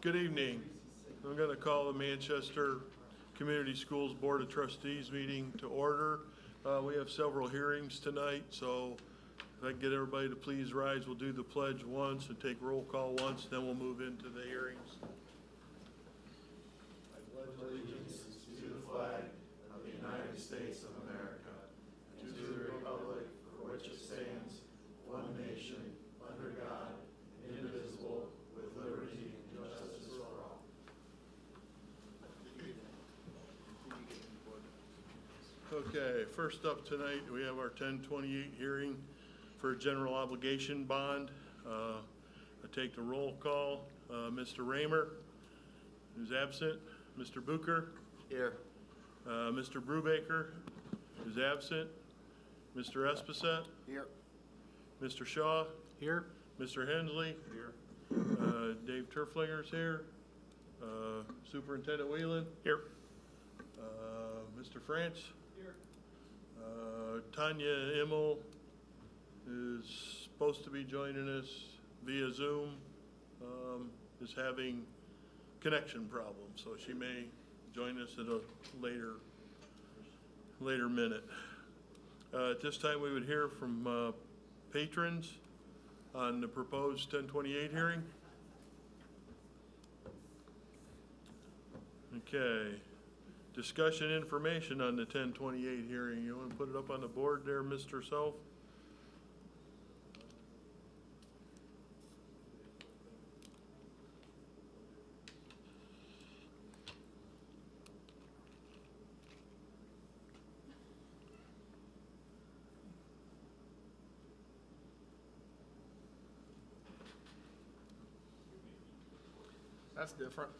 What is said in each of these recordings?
Good evening. I'm going to call the Manchester Community Schools Board of Trustees meeting to order. We have several hearings tonight, so if I can get everybody to please rise, we'll do the pledge once and take roll call once, then we'll move into the hearings. I pledge allegiance to the flag of the United States of America and to the republic for which it stands, one nation, under God, indivisible, with liberty and justice for all. Okay, first up tonight, we have our 1028 hearing for a general obligation bond. I take the roll call. Mr. Raymer, who's absent. Mr. Bucher. Here. Mr. Brubaker, who's absent. Mr. Esposette. Here. Mr. Shaw. Here. Mr. Hensley. Here. Dave Turflinger's here. Superintendent Whelan. Here. Mr. France. Here. Tanya Immel is supposed to be joining us via Zoom, is having connection problems, so she may join us at a later minute. At this time, we would hear from patrons on the proposed 1028 hearing. Okay. Discussion information on the 1028 hearing. You want to put it up on the board there, Mr. Self? That's different.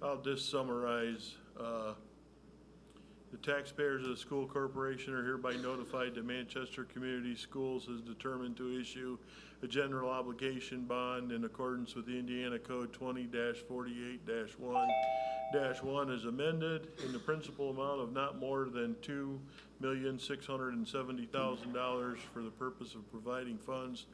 I'll just summarize. The taxpayers of the school corporation are hereby notified that Manchester Community Schools is determined to issue a general obligation bond in accordance with the Indiana Code 20-48-1-1 as amended in the principal amount of not more than $2,670,000 for the purpose of providing funds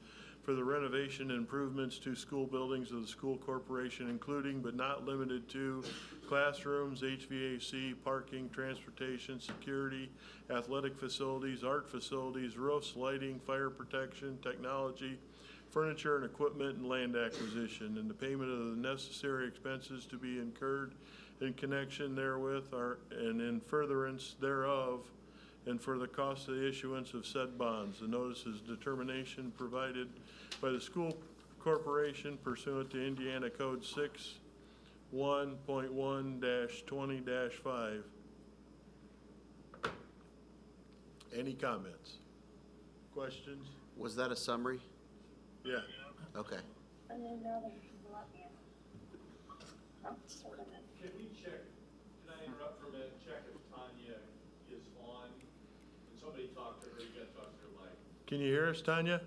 for the renovation and improvements to school buildings of the school corporation, including but not limited to classrooms, HVAC, parking, transportation, security, athletic facilities, art facilities, roofs, lighting, fire protection, technology, furniture and equipment, and land acquisition, and the payment of the necessary expenses to be incurred in connection therewith and in furtherance thereof, and for the cost of the issuance of said bonds. The notice is determination provided by the school corporation pursuant to Indiana Code 6.1.1-20-5. Any comments? Questions? Was that a summary? Yeah. Okay. And then now they can let me. Can we check, can I interrupt for a minute, check if Tanya is on? Can somebody talk to her? You gotta talk to her mic. Can you hear us, Tanya?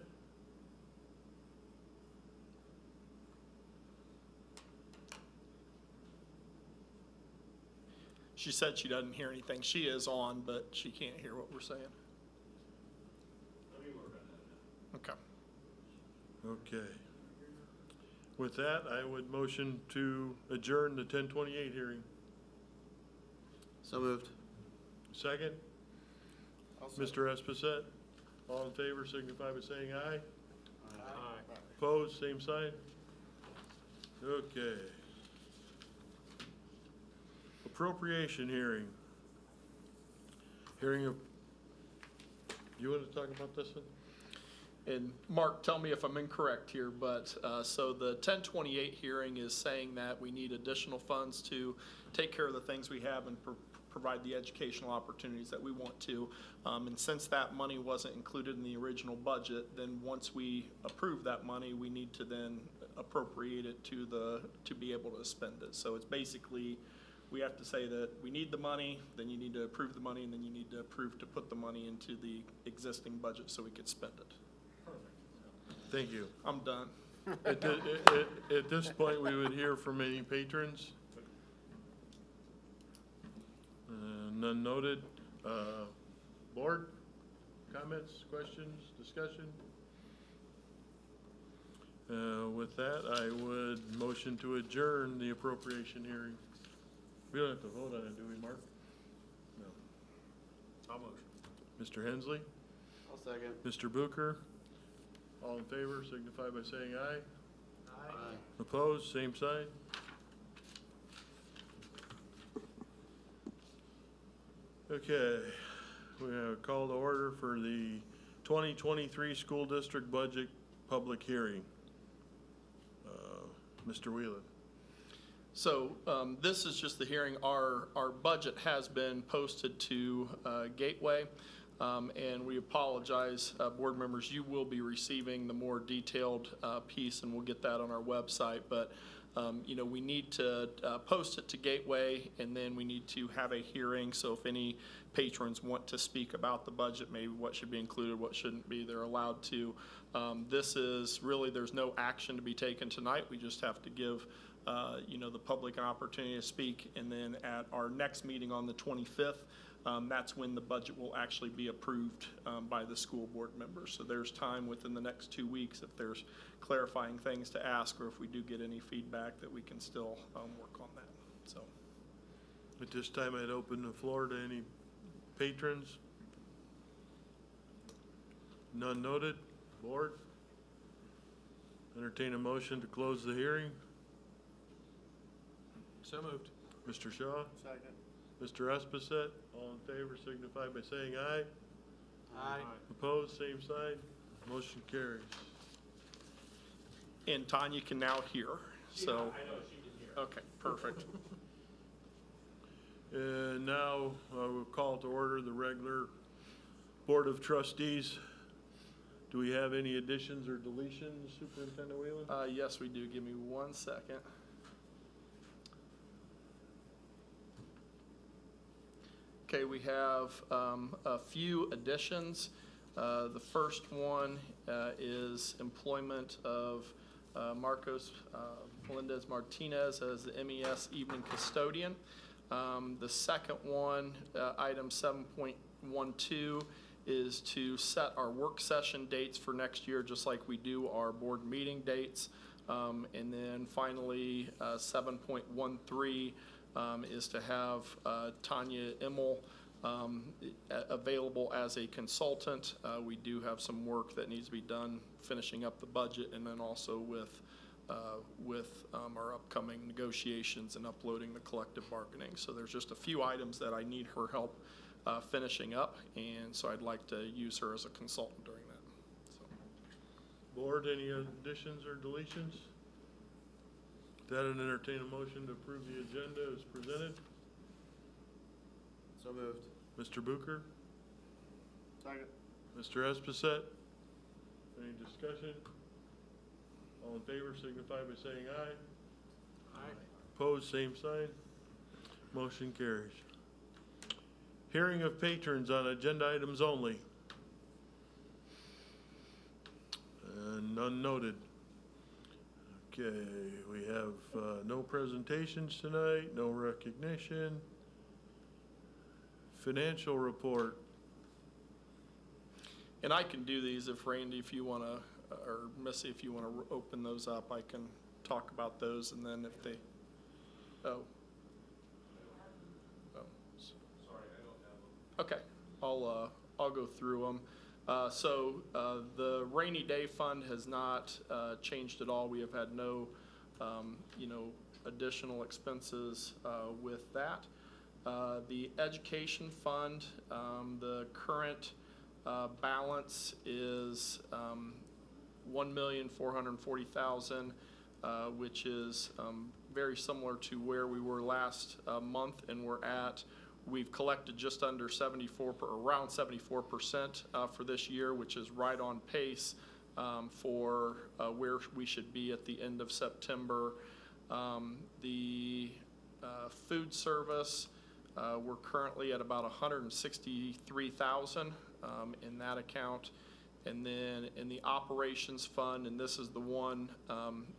She said she doesn't hear anything. She is on, but she can't hear what we're saying. Let me work on that now. Okay. Okay. With that, I would motion to adjourn the 1028 hearing. So moved. Second? Mr. Esposette, all in favor signify by saying aye. Aye. Opposed, same sign? Okay. Appropriation hearing. Hearing of, you want to talk about this one? And Mark, tell me if I'm incorrect here, but so the 1028 hearing is saying that we need additional funds to take care of the things we have and provide the educational opportunities that we want to. And since that money wasn't included in the original budget, then once we approve that money, we need to then appropriate it to be able to spend it. So it's basically, we have to say that we need the money, then you need to approve the money, and then you need to approve to put the money into the existing budget so we could spend it. Thank you. I'm done. At this point, we would hear from any patrons. None noted. Board? Comments, questions, discussion? With that, I would motion to adjourn the appropriation hearing. We don't have to vote on it, do we, Mark? No. I'll motion. Mr. Hensley? I'll second. Mr. Booker? All in favor, signify by saying aye. Aye. Opposed, same sign. Okay, we have a call to order for the 2023 school district budget public hearing. Mr. Wheelan. So this is just the hearing. Our budget has been posted to Gateway, and we apologize, board members. You will be receiving the more detailed piece, and we'll get that on our website. But you know, we need to post it to Gateway, and then we need to have a hearing. So if any patrons want to speak about the budget, maybe what should be included, what shouldn't be, they're allowed to. This is really, there's no action to be taken tonight. We just have to give you know, the public an opportunity to speak, and then at our next meeting on the 25th, that's when the budget will actually be approved by the school board members. So there's time within the next 2 weeks if there's clarifying things to ask, or if we do get any feedback, that we can still work on that. So At this time, I'd open the floor to any patrons. None noted. Board? Entertain a motion to close the hearing. So moved. Mr. Shaw? Second. Mr. Esposito? All in favor signify by saying aye. Aye. Opposed, same side. Motion carries. and Tanya can now hear. So I know she can hear. okay, perfect. And now we'll call to order the regular Board of Trustees. Do we have any additions or deletions, Superintendent Whelan? Yes, we do. Give me 1 second. Okay, we have a few additions. The first one is employment of Marcos Melendez Martinez as the MES evening custodian. The second one, item 7.12, is to set our work session dates for next year, just like we do our board meeting dates. And then finally, 7.13 is to have Tanya Immel available as a consultant. We do have some work that needs to be done finishing up the budget, and then also with our upcoming negotiations and uploading the collective bargaining. So there's just a few items that I need her help finishing up, and so I'd like to use her as a consultant during that. So. Board, any additions or deletions? That would entertain a motion to approve the agenda as presented. So moved. Mr. Booker? Second. Mr. Esposito? Any discussion? All in favor signify by saying aye. Aye. Opposed, same sign. Motion carries. Hearing of patrons on agenda items only. And none noted. Okay, we have no presentations tonight, no recognition. Financial report. And I can do these if Randy, if you want to, or Missy, if you want to open those up, I can talk about those, and then if they, oh. Sorry, I don't have them. Okay, I'll go through them. So the rainy day fund has not changed at all. We have had no, additional expenses with that. The education fund, the current balance is $1,440,000, which is very similar to where we were last month, and we've collected just under around 74% for this year, which is right on pace for where we should be at the end of September. The food service, we're currently at about $163,000 in that account. And then in the operations fund, and this is the one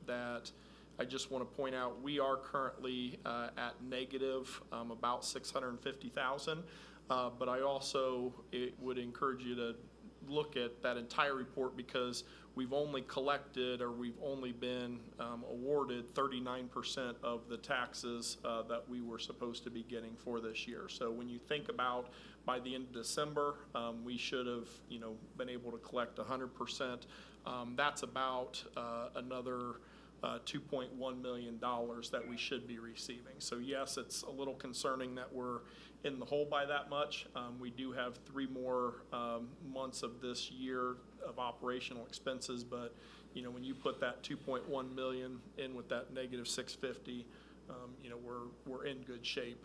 that I just want to point out, we are currently at negative about $650,000. But I also would encourage you look at that entire report because we've only collected or we've only been awarded 39% of the taxes that we were supposed to be getting for this year. So when you think about by the end of December, we should have, been able to collect 100%. That's about another $2.1 million that we should be receiving. So yes, it's a little concerning that we're in the hole by that much. We do have 3 more months of this year of operational expenses, but when you put that 2.1 million in with that negative 650, we're in good shape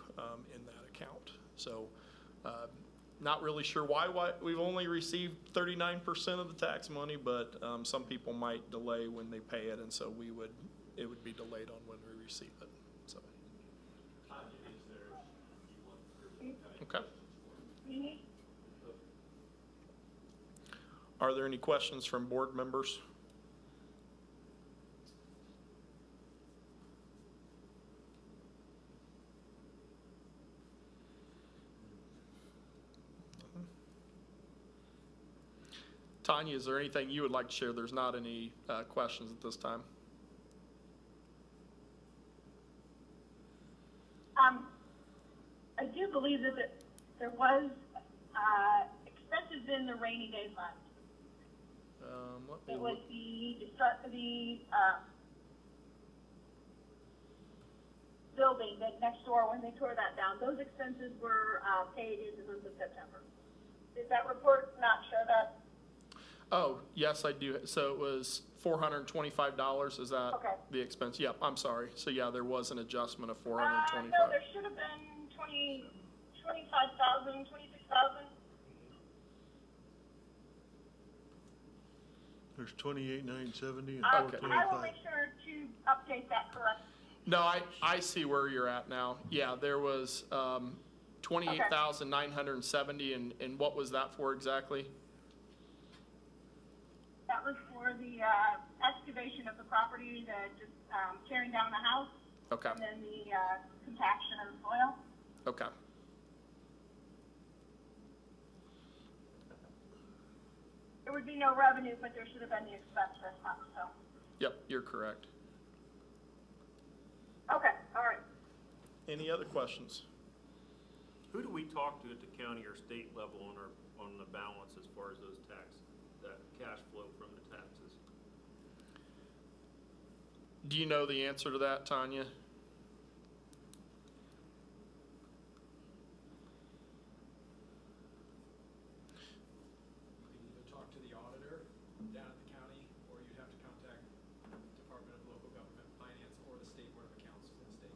in that account. So not really sure why we've only received 39% of the tax money, but some people might delay when they pay it, and so it would be delayed on when we receive it. So Tanya is there. You want her- okay. Are there any questions from board members? Tanya, is there anything you would like to share? There's not any questions at this time. I do believe that there was expenses in the rainy day fund. It was the building that next door when they tore that down. Those expenses were paid in the month of September. Did that report not show that? Oh, yes, I do. So it was $425. Is that Okay. the expense? Yep, I'm sorry. So yeah, there was an adjustment of No, $425. there should have been 25,000, 26,000. There's 28,970 and I 425. will make sure to update that correct. No, I see where you're at now. Yeah, there was 28,970, and what was that for exactly? That was for the excavation of the property, just tearing down the house, Okay, and then the compaction of the soil. okay. There would be no revenue, but there should have been the expense this time, so. Yep, you're correct. Okay, all right. Any other questions? Who do we talk to at the county or state level on the balance as far as those that cash flow from the taxes? Do you know the answer to that, Tanya? You can either talk to the auditor down at the county, or you'd have to contact Department of Local Government Finance or the State Board of Accounts for the state.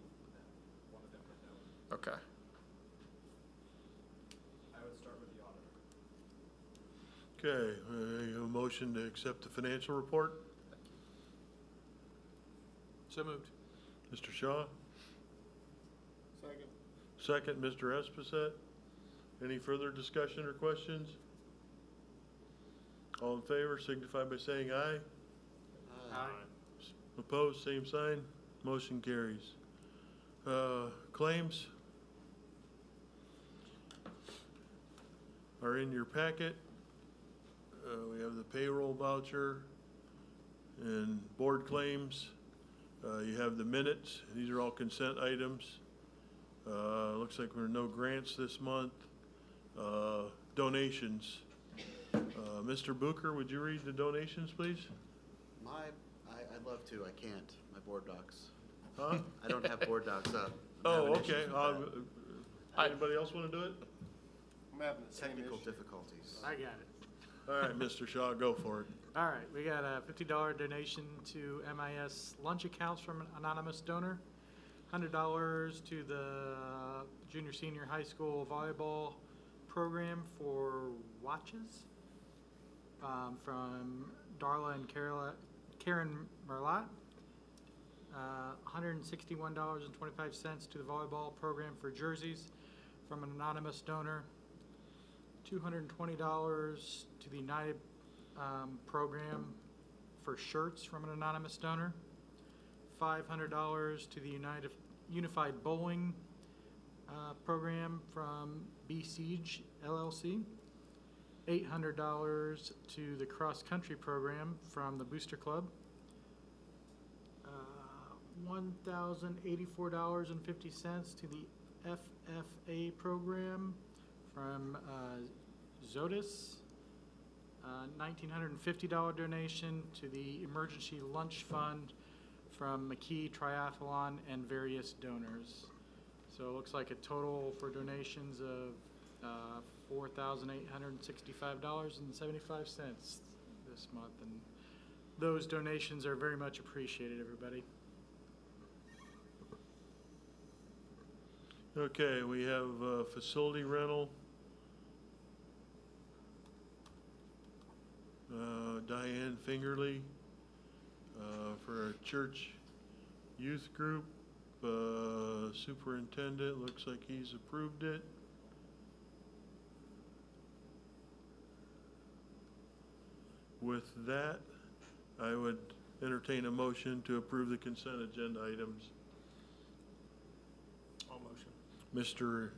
One of them would know. Okay. I would start with the auditor. Okay, a motion to accept the financial report. So moved. Mr. Shaw, Second. second, Mr. Esposito. Any further discussion or questions? All in favor signify by saying aye. Opposed, same sign. Motion carries. Claims are in your packet. We have the payroll voucher and board claims. You have the minutes. These are all consent items. Looks like there are no grants this month. Donations. Mr. Booker, would you read the donations, please? I'd love to, I can't, my board docs. Huh? I don't have board docs up. Oh, Have an okay. issue with that. Anybody else want to do it? I'm having the same Technical issue. difficulties. I got it. All right, Mr. Shaw, go for it. All right, we got a $50 donation to MIS lunch accounts from an anonymous donor, $100 to the junior senior high school volleyball program for watches from Darla and Karen Merlot. $161.25 to the volleyball program for jerseys from an anonymous donor. $220 to the United program for shirts from an anonymous donor. $500 to the Unified Bowling program from B Siege LLC. $800 to the cross-country program from the Booster Club, $1,084.50 to the FFA program from Zodis, $1,950 donation to the Emergency Lunch Fund from McKee Triathlon and various donors. So it looks like a total for donations of $4,865.75 this month, and those donations are very much appreciated, everybody. Okay, we have facility rental. Diane Fingerly for a church youth group. Superintendent, looks like he's approved it. With that, I would entertain a motion to approve the consent agenda items. All motion. Mr.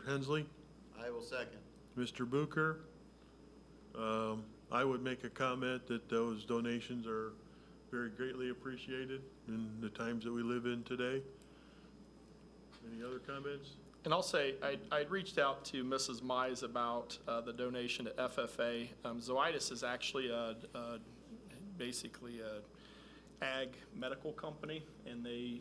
Hensley, I will second. Mr. Bucher. I would make a comment that those donations are very greatly appreciated in the times that we live in today. Any other comments? And I'll say, I'd reached out to Mrs. Mize about the donation to FFA. Zoetis is actually basically a ag medical company, and they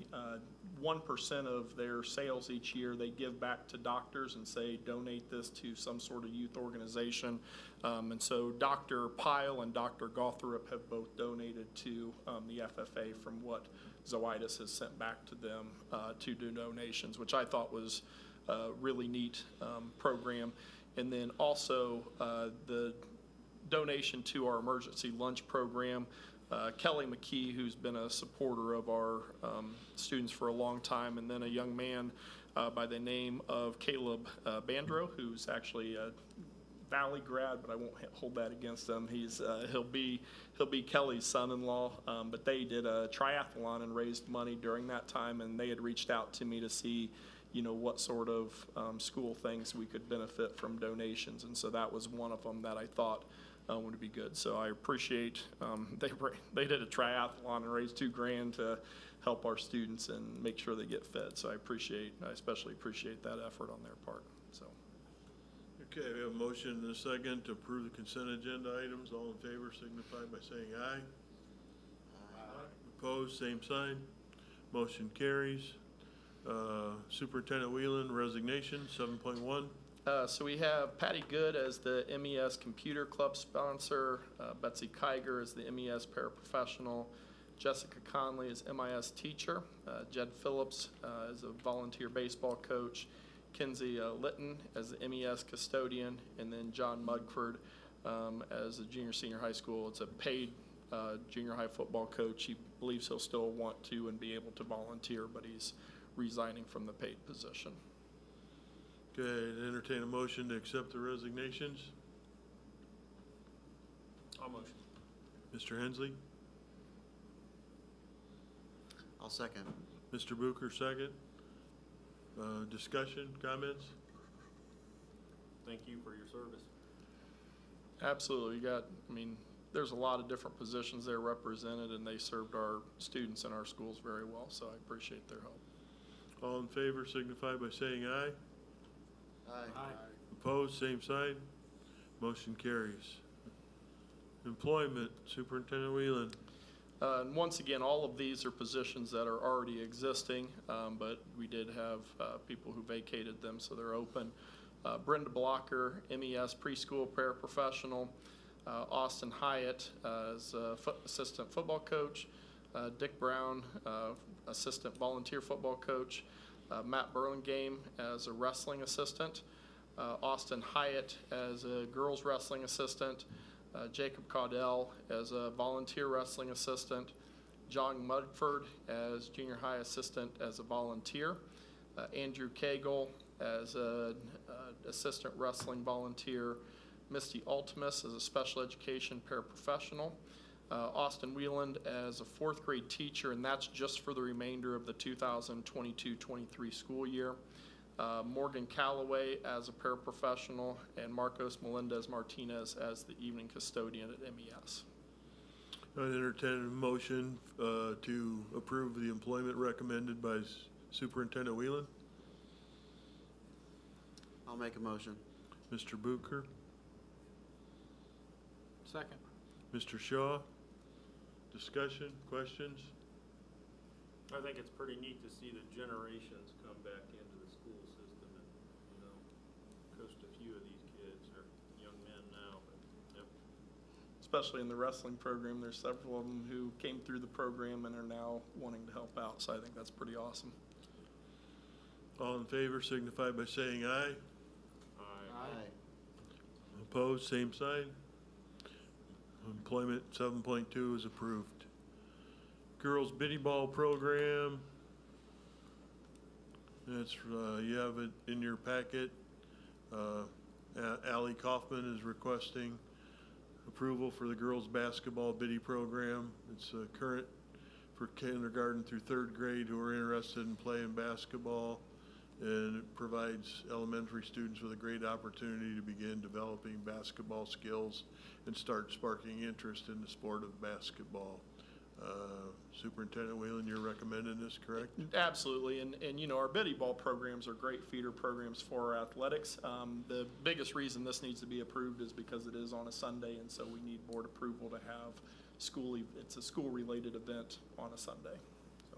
1% of their sales each year they give back to doctors and say donate this to some sort of youth organization. And so Dr. Pyle and Dr. Gothrop have both donated to the FFA from what Zoetis has sent back to them to do donations, which I thought was a really neat program. And then also the donation to our emergency lunch program. Kelly McKee, who's been a supporter of our students for a long time, and then a young man by the name of Caleb Bandro, who's actually a Valley grad, but I won't hold that against him. He'll be Kelly's son-in-law. But they did a triathlon and raised money during that time, and they had reached out to me to see, what sort of school things we could benefit from donations, and so that was one of them that I thought would be good. So I appreciate they did a triathlon and raised $2,000 to help our students and make sure they get fed. So I especially appreciate that effort on their part. So. Okay, we have a motion and a second to approve the consent agenda items. All in favor signify by saying aye. Aye. Opposed, same sign. Motion carries. Superintendent Whelan, resignation, 7.1. So we have Patty Good as the MES Computer Club sponsor, Betsy Kiger as the MES paraprofessional, Jessica Conley as MIS teacher, Jed Phillips as a volunteer baseball coach, Kinsey Litton as the MES custodian, and then John Mugford as a junior-senior high school. It's a paid junior high football coach. He believes he'll still want to and be able to volunteer, but he's resigning from the paid position. Okay, entertain a motion to accept the resignations. All motion. Mr. Hensley, I'll second. Mr. Bucher, second. Discussion, comments? Thank you for your service. Absolutely. There's a lot of different positions there represented, and they served our students in our schools very well, so I appreciate their help. All in favor signify by saying aye. Aye. Opposed, same sign. Motion carries. Employment, Superintendent Whelan. And once again, all of these are positions that are already existing, but we did have people who vacated them, so they're open. Brenda Blocker, MES preschool paraprofessional. Austin Hyatt as assistant football coach. Dick Brown, assistant volunteer football coach. Matt Burlingame as a wrestling assistant. Austin Hyatt as a girls wrestling assistant. Jacob Caudell as a volunteer wrestling assistant. John Mudford as junior high assistant as a volunteer. Andrew Cagle as an assistant wrestling volunteer. Misty Ultimus as a special education paraprofessional. Austin Wieland as a fourth grade teacher, and that's just for the remainder of the 2022-23 school year. Morgan Calloway as a paraprofessional, and Marcos Melendez Martinez as the evening custodian at MES. I'd entertain a motion to approve the employment recommended by Superintendent Whelan. I'll make a motion. Mr. Bucher, Second. Mr. Shaw. Discussion, questions? I think it's pretty neat to see that generations come back into the school system and, you know, coached a few of these kids are young men now, but, yep. Especially in the wrestling program, there's several of them who came through the program and are now wanting to help out, so I think that's pretty awesome. All in favor signify by saying aye. Aye. Opposed, same sign. Employment 7.2 is approved. Girls Biddy Ball Program. That's, you have it in your packet. Allie Kaufman is requesting approval for the girls basketball biddy program. It's current for kindergarten through third grade who are interested in playing basketball, and it provides elementary students with a great opportunity to begin developing basketball skills and start sparking interest in the sport of basketball. Superintendent Whelan, you're recommending this, correct? Absolutely, and you know, our biddy ball programs are great feeder programs for our athletics. The biggest reason this needs to be approved is because it is on a Sunday, and so we need board approval to have it's a school-related event on a Sunday. So.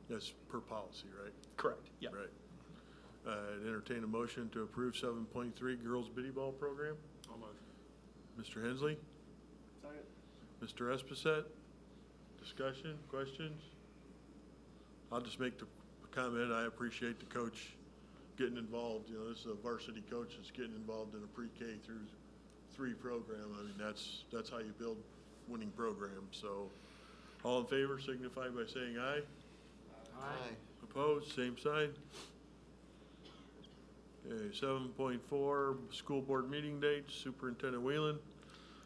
That's per policy, right? Correct, yeah. Right. I'd entertain a motion to approve 7.3 girls biddy ball program. I'll motion. Mr. Hensley? Second. Mr. Espacet? Discussion, questions? I'll just make the comment, I appreciate the coach getting involved. You know, this is a varsity coach that's getting involved in a pre-K through 3 program. I mean, that's how you build winning programs. So, all in favor signify by saying aye. Aye. Opposed, same sign. Okay, 7.4, school board meeting dates, Superintendent Whelan.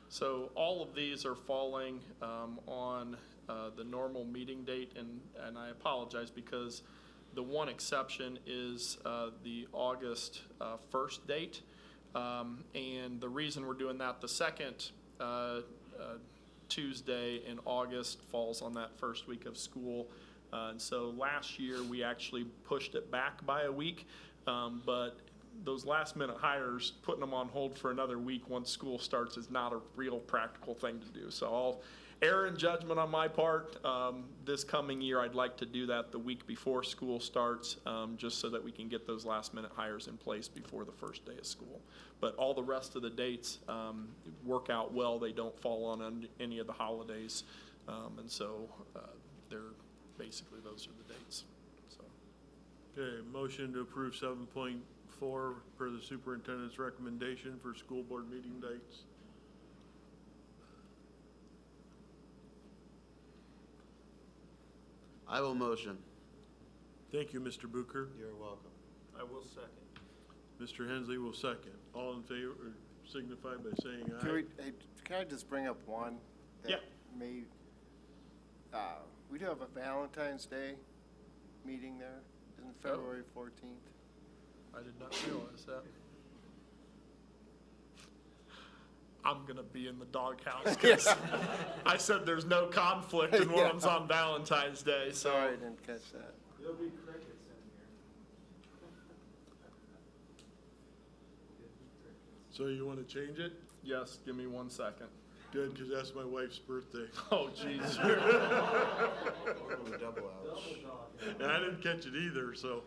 So all of these are falling on the normal meeting date, and I apologize because the one exception is the August 1st date. And the reason we're doing that, the second Tuesday in August falls on that first week of school. And so last year we actually pushed it back by a week, but those last minute hires, putting them on hold for another week once school starts is not a real practical thing to do. So I'll err in judgment on my part. This coming year, I'd like to do that the week before school starts, just so that we can get those last minute hires in place before the first day of school. But all the rest of the dates work out well. They don't fall on any of the holidays. And so they're basically, those are the dates. So. Okay, motion to approve 7.4 per the superintendent's recommendation for school board meeting dates. I will motion. Thank you, Mr. Bucher. You're welcome. I will second. Mr. Hensley will second. All in favor signify by saying aye. Can I just bring up one? That Yeah. May, we do have a Valentine's Day meeting there, isn't it February 14th? I did not realize that. I'm gonna be in the doghouse because I said there's no conflict and one of them's on Valentine's Day, so. Sorry, I didn't catch that. There'll be crickets in here. So you want to change it? Yes, give me 1 second. Good, because that's my wife's birthday. Oh, jeez. Double ouch. And I didn't catch it either, so.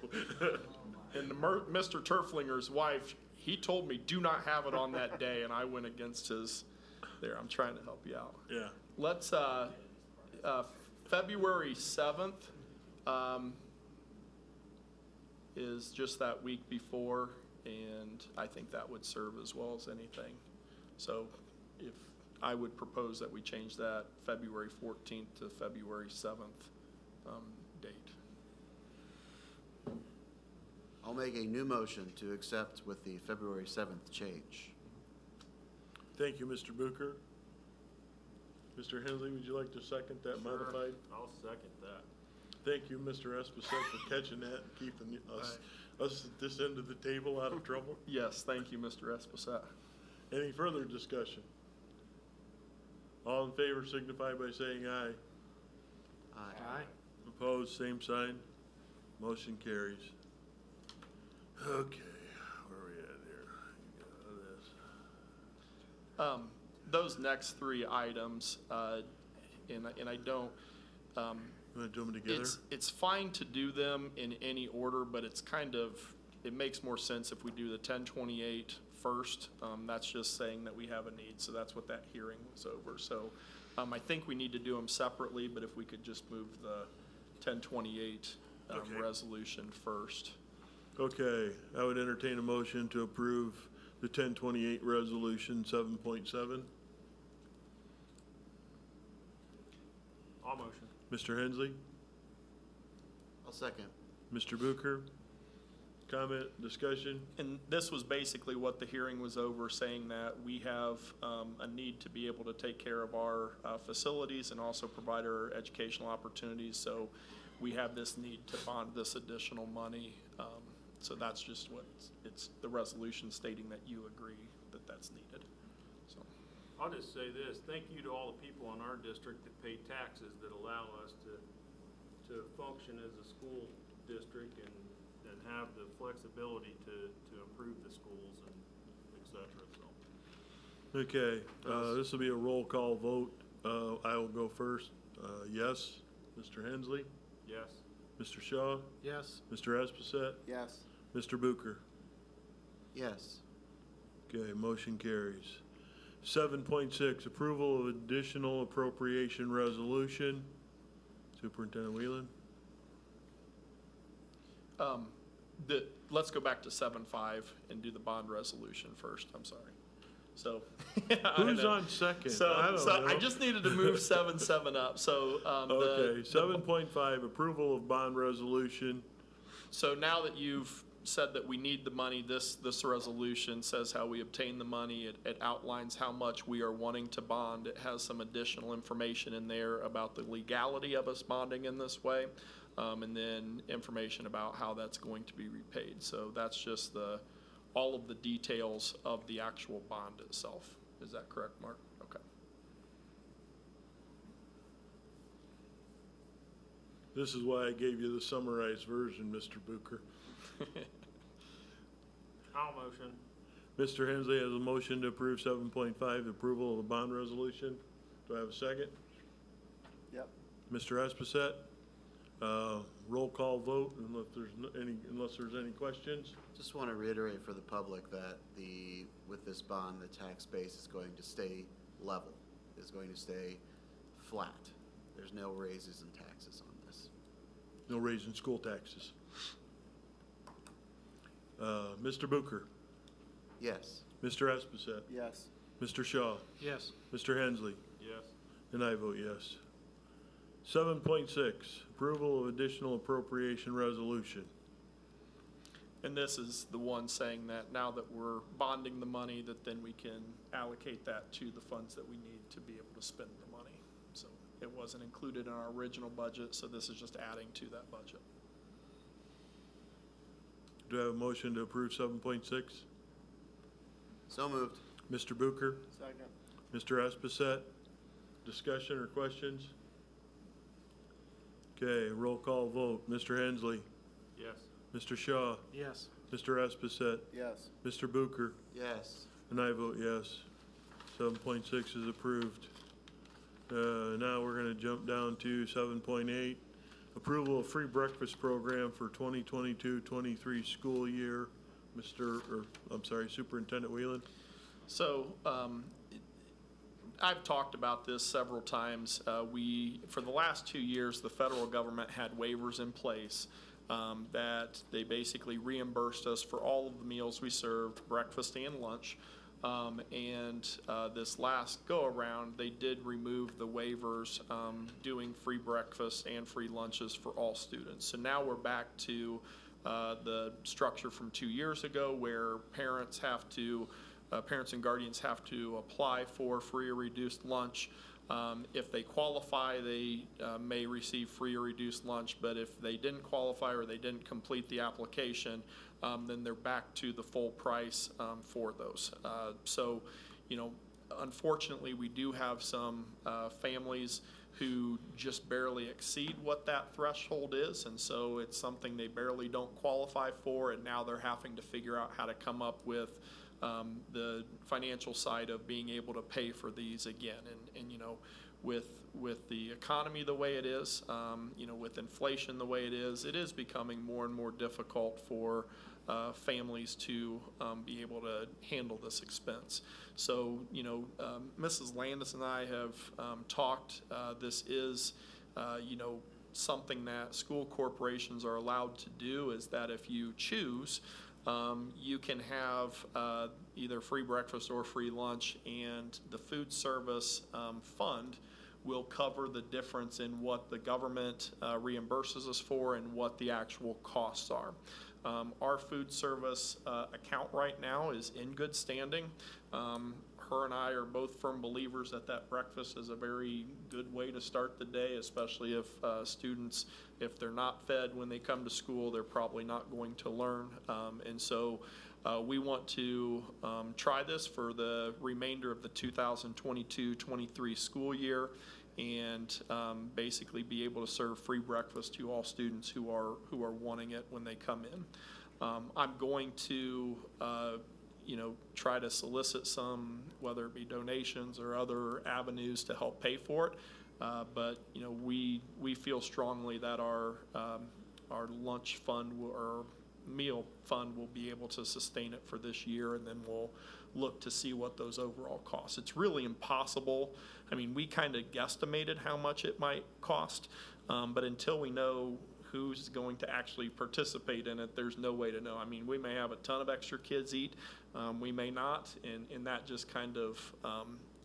And Mr. Turflinger's wife, he told me do not have it on that day, and I went against his. There, I'm trying to help you out. Yeah. Let's, February 7th is just that week before, and I think that would serve as well as anything. So if I would propose that we change that February 14th to February 7th date. I'll make a new motion to accept with the February 7th change. Thank you, Mr. Bucher. Mr. Hensley, would you like to second that Sure. modified? I'll second that. Thank you, Mr. Esposito, for catching that and keeping us at this end of the table out of trouble. Yes, thank you, Mr. Esposito. Any further discussion? All in favor signify by saying aye. Aye. Opposed, same sign. Motion carries. Okay, where are we at here? Got this. Those next three items, and I don't, You want to do them together? it's fine to do them in any order, but it's kind of, it makes more sense if we do the 1028 first. That's just saying that we have a need, so that's what that hearing was over. So I think we need to do them separately, but if we could just move the 1028 Okay. resolution first. Okay, I would entertain a motion to approve the 1028 resolution 7.7. All motion. Mr. Hensley, I'll second. Mr. Bucher, comment, discussion? And this was basically what the hearing was over, saying that we have a need to be able to take care of our facilities and also provide our educational opportunities. So we have this need to bond this additional money. So that's just what, it's the resolution stating that you agree that that's needed. So, I'll just say this, thank you to all the people in our district that pay taxes that allow us to function as a school district and have the flexibility to improve the schools and et cetera, so. Okay, this will be a roll call vote. I will go first. Yes, Mr. Hensley, Yes. Mr. Shaw, Yes. Mr. Esposito, Yes. Mr. Bucher. Yes. Okay, motion carries. 7.6, approval of additional appropriation resolution. Superintendent Whelan? let's go back to 7.5 and do the bond resolution first. I'm sorry. So. I Who's know. on second? So, I don't know. I just needed to move 7.7 up. So, Okay, 7.5, approval of bond resolution. So now that you've said that we need the money, this resolution says how we obtain the money. It outlines how much we are wanting to bond. It has some additional information in there about the legality of us bonding in this way, and then information about how that's going to be repaid. So that's just all of the details of the actual bond itself. Is that correct, Mark? Okay. This is why I gave you the summarized version, Mr. Bucher. I'll motion. Mr. Hensley has a motion to approve 7.5, approval of the bond resolution. Do I have a second? Yep. Mr. Esposito, roll call vote unless there's any questions. Just want to reiterate for the public that with this bond, the tax base is going to stay level, is going to stay flat. There's no raises in taxes on this. No raise in school taxes. Mr. Bucher, Yes. Mr. Esposito, Yes. Mr. Shaw, Yes. Mr. Hensley, Yes. and I vote yes. 7.6, approval of additional appropriation resolution. And this is the one saying that now that we're bonding the money, that then we can allocate that to the funds that we need to be able to spend the money. So it wasn't included in our original budget, so this is just adding to that budget. Do I have a motion to approve 7.6? So moved. Mr. Bucher, Second. Mr. Esposito, discussion or questions? Okay, roll call vote. Mr. Hensley, Yes. Mr. Shaw, Yes. Mr. Esposito, Yes. Mr. Bucher, Yes. and I vote yes. 7.6 is approved. Now we're gonna jump down to 7.8, approval of free breakfast program for 2022-23 school year. Superintendent Whelan. So I've talked about this several times. For the last 2 years, the federal government had waivers in place that they basically reimbursed us for all of the meals we served, breakfast and lunch. This last go-around, they did remove the waivers, doing free breakfast and free lunches for all students. So now we're back to the structure from 2 years ago, where parents and guardians have to apply for free or reduced lunch. If they qualify, they may receive free or reduced lunch, but if they didn't qualify or they didn't complete the application, then they're back to the full price for those. So, you know, unfortunately, we do have some families who just barely exceed what that threshold is, and so it's something they barely don't qualify for, and now they're having to figure out how to come up with the financial side of being able to pay for these again. And you know, with the economy the way it is, you know, with inflation the way it is becoming more and more difficult for families to be able to handle this expense. So, you know, Mrs. Landis and I have talked. This is, you know, something that school corporations are allowed to do, is that if you choose, you can have either free breakfast or free lunch, and the food service fund will cover the difference in what the government reimburses us for and what the actual costs are. Our food service account right now is in good standing. Her and I are both firm believers that breakfast is a very good way to start the day, especially if students, if they're not fed when they come to school, they're probably not going to learn. And so we want to try this for the remainder of the 2022-23 school year, and basically be able to serve free breakfast to all students who are wanting it when they come in. I'm going to you know, try to solicit some, whether it be donations or other avenues to help pay for it. But you know, we feel strongly that our lunch fund or meal fund will be able to sustain it for this year, and then we'll look to see what those overall costs. It's really impossible. I mean, we kind of guesstimated how much it might cost, but until we know who's going to actually participate in it, there's no way to know. I mean, we may have a ton of extra kids eat, we may not, and that just kind of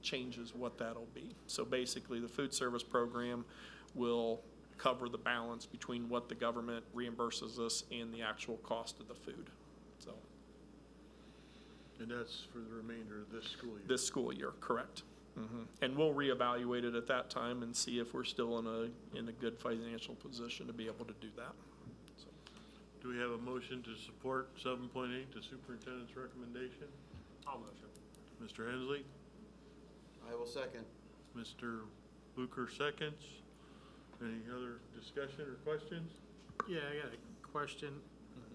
changes what that'll be. So basically, the food service program will cover the balance between what the government reimburses us and the actual cost of the food. So. And that's for the remainder of this school year? This school year, correct. Mm-hmm. And we'll reevaluate it at that time and see if we're still in a good financial position to be able to do that. So. Do we have a motion to support 7.8, the superintendent's recommendation? I'll motion. Mr. Hensley? I will second. Mr. Luker seconds. Any other discussion or questions? Yeah, I got a question.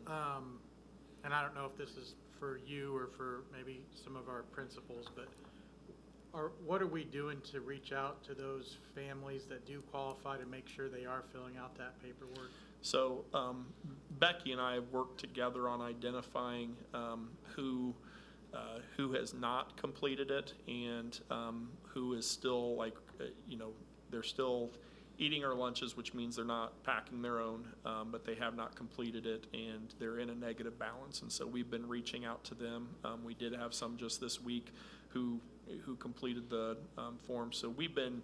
And I don't know if this is for you or for maybe some of our principals, but what are we doing to reach out to those families that do qualify to make sure they are filling out that paperwork? So Becky and I have worked together on identifying who has not completed it, and who is still, like, you know, they're still eating our lunches, which means they're not packing their own, but they have not completed it, and they're in a negative balance. And so we've been reaching out to them. We did have some just this week who completed the form. So we've been,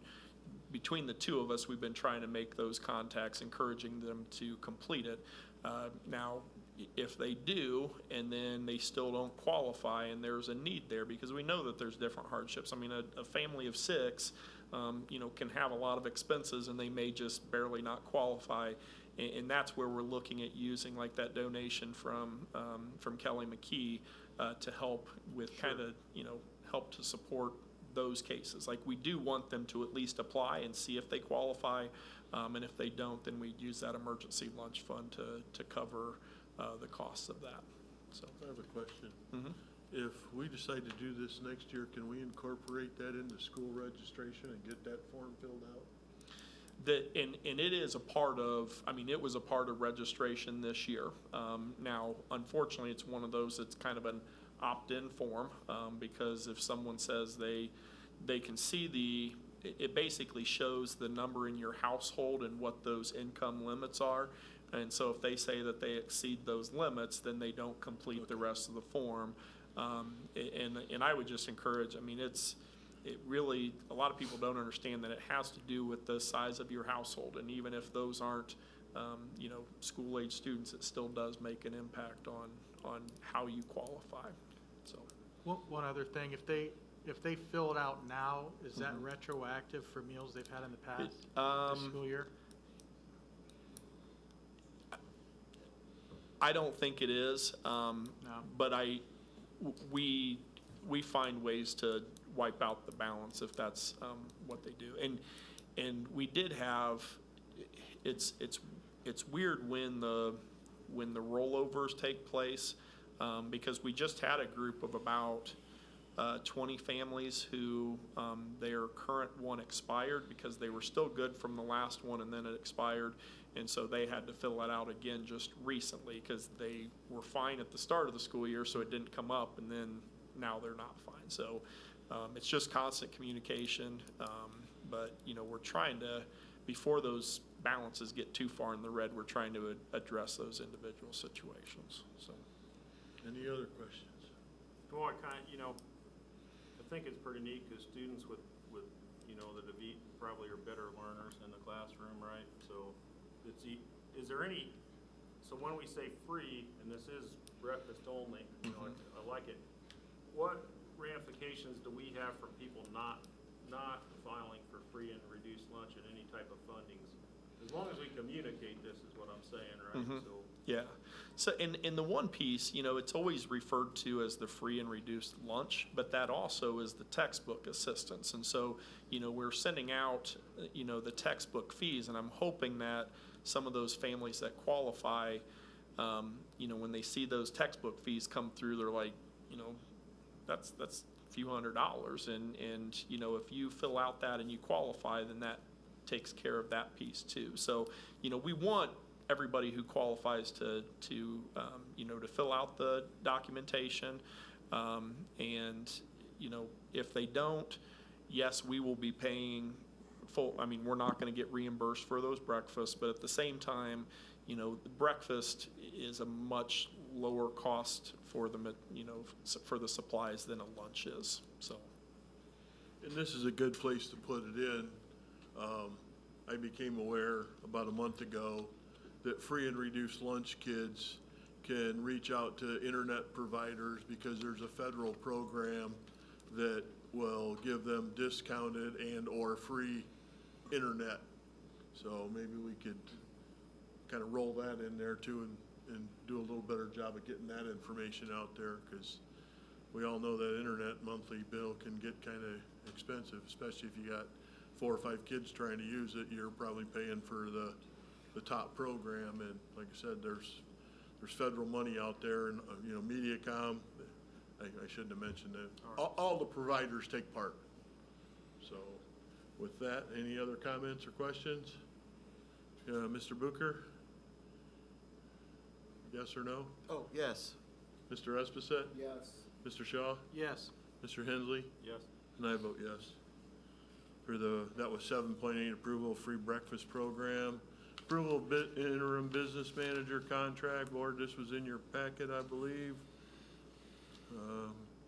between the two of us, we've been trying to make those contacts, encouraging them to complete it. Now, if they do, and then they still don't qualify, and there's a need there, because we know that there's different hardships. I mean, a family of 6, you know, can have a lot of expenses, and they may just barely not qualify, and that's where we're looking at using like that donation from Kelly McKee to help with kind of, you know, help to support those cases. Like, we do want them to at least apply and see if they qualify, and if they don't, then we use that emergency lunch fund to cover the costs of that. So I have a question. Mm-hmm. If we decide to do this next year, can we incorporate that into school registration and get that form filled out? And it is a part of, I mean, it was a part of registration this year. Now, unfortunately, it's one of those that's kind of an opt-in form, because if someone says they can see it basically shows the number in your household and what those income limits are. And so if they say that they exceed those limits, then they don't complete the rest of the form. And I would just encourage, I mean, it really, a lot of people don't understand that it has to do with the size of your household. And even if those aren't, you know, school-age students, it still does make an impact on how you qualify. So One other thing, if they fill it out now, is that retroactive for meals they've had in the past, this school year? I don't think it is, No. but we find ways to wipe out the balance if that's what they do. And we did have, it's weird when the rollovers take place, because we just had a group of about 20 families who their current one expired because they were still good from the last one and then it expired. And so they had to fill that out again just recently because they were fine at the start of the school year, so it didn't come up, and then now they're not fine. So it's just constant communication. But, you know, we're trying to, before those balances get too far in the red, we're trying to address those individual situations. So, Any other questions? Well, I think it's pretty neat because students with, that have eaten probably are better learners in the classroom, right? So is there any, so when we say free, and this is breakfast only, I like it, what ramifications do we have for people not filing for free and reduced lunch and any type of fundings? As long as we communicate this is what I'm saying, right? So. yeah. So in the one piece, it's always referred to as the free and reduced lunch, but that also is the textbook assistance. And so, we're sending out, the textbook fees, and I'm hoping that some of those families that qualify, when they see those textbook fees come through, they're like, that's a few $100s. And if you fill out that and you qualify, then that takes care of that piece too. So, we want everybody who qualifies to fill out the documentation. And, if they don't, yes, we will be paying full. I mean, we're not going to get reimbursed for those breakfasts, but at the same time, the breakfast is a much lower cost for the, for the supplies than a lunch is. So. And this is a good place to put it in. I became aware about a month ago that free and reduced lunch kids can reach out to internet providers because there's a federal program that will give them discounted and or free internet. So maybe we could kind of roll that in there too and do a little better job of getting that information out there, because we all know that internet monthly bill can get kind of expensive, especially if you got 4 or 5 kids trying to use it. You're probably paying for the top program, and like I said, there's federal money out there, and MediaCom. I shouldn't have mentioned that. All the providers take part. So, with that, any other comments or questions? Mr. Booker? Yes or no? Oh, yes. Mr. Esposito? Yes. Mr. Shaw? Yes. Mr. Hensley? Yes. And I vote yes. That was 7.8, approval of free breakfast program. Approval of interim business manager contract. Board, this was in your packet, I believe.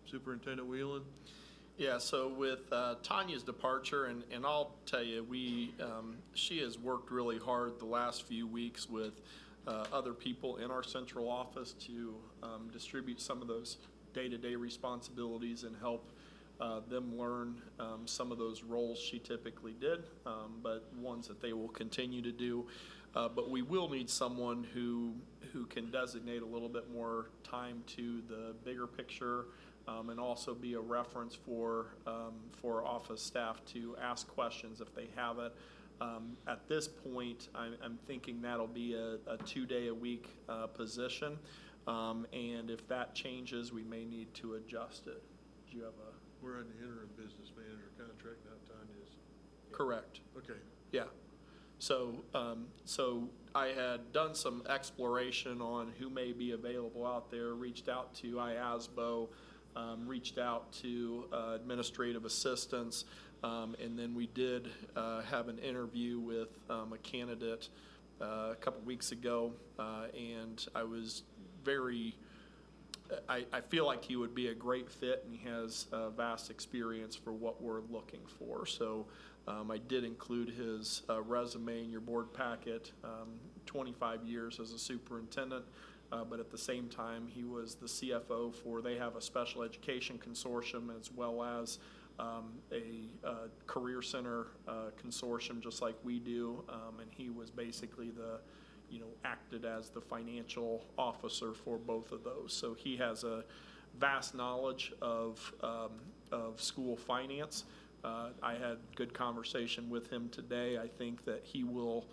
Superintendent Whelan? Yeah, so with Tanya's departure, and I'll tell you, she has worked really hard the last few weeks with other people in our central office to distribute some of those day-to-day responsibilities and help them learn some of those roles she typically did, but ones that they will continue to do. But we will need someone who can designate a little bit more time to the bigger picture, and also be a reference for office staff to ask questions if they have it. At this point, I'm thinking that'll be a 2-day-a-week position, and if that changes, we may need to adjust it. Do you have a? We're on the interim business manager contract, not Tanya's. Correct. Okay. Yeah. So I had done some exploration on who may be available out there, reached out to IASBO, reached out to administrative assistants, and then we did have an interview with a candidate a couple weeks ago, and I was I feel like he would be a great fit, and he has vast experience for what we're looking for. So I did include his resume in your board packet, 25 years as a superintendent, but at the same time, he was the CFO for, they have a special education consortium as well as a career center consortium, just like we do, and he was basically acted as the financial officer for both of those. So he has a vast knowledge of school finance. I had good conversation with him today. I think that he will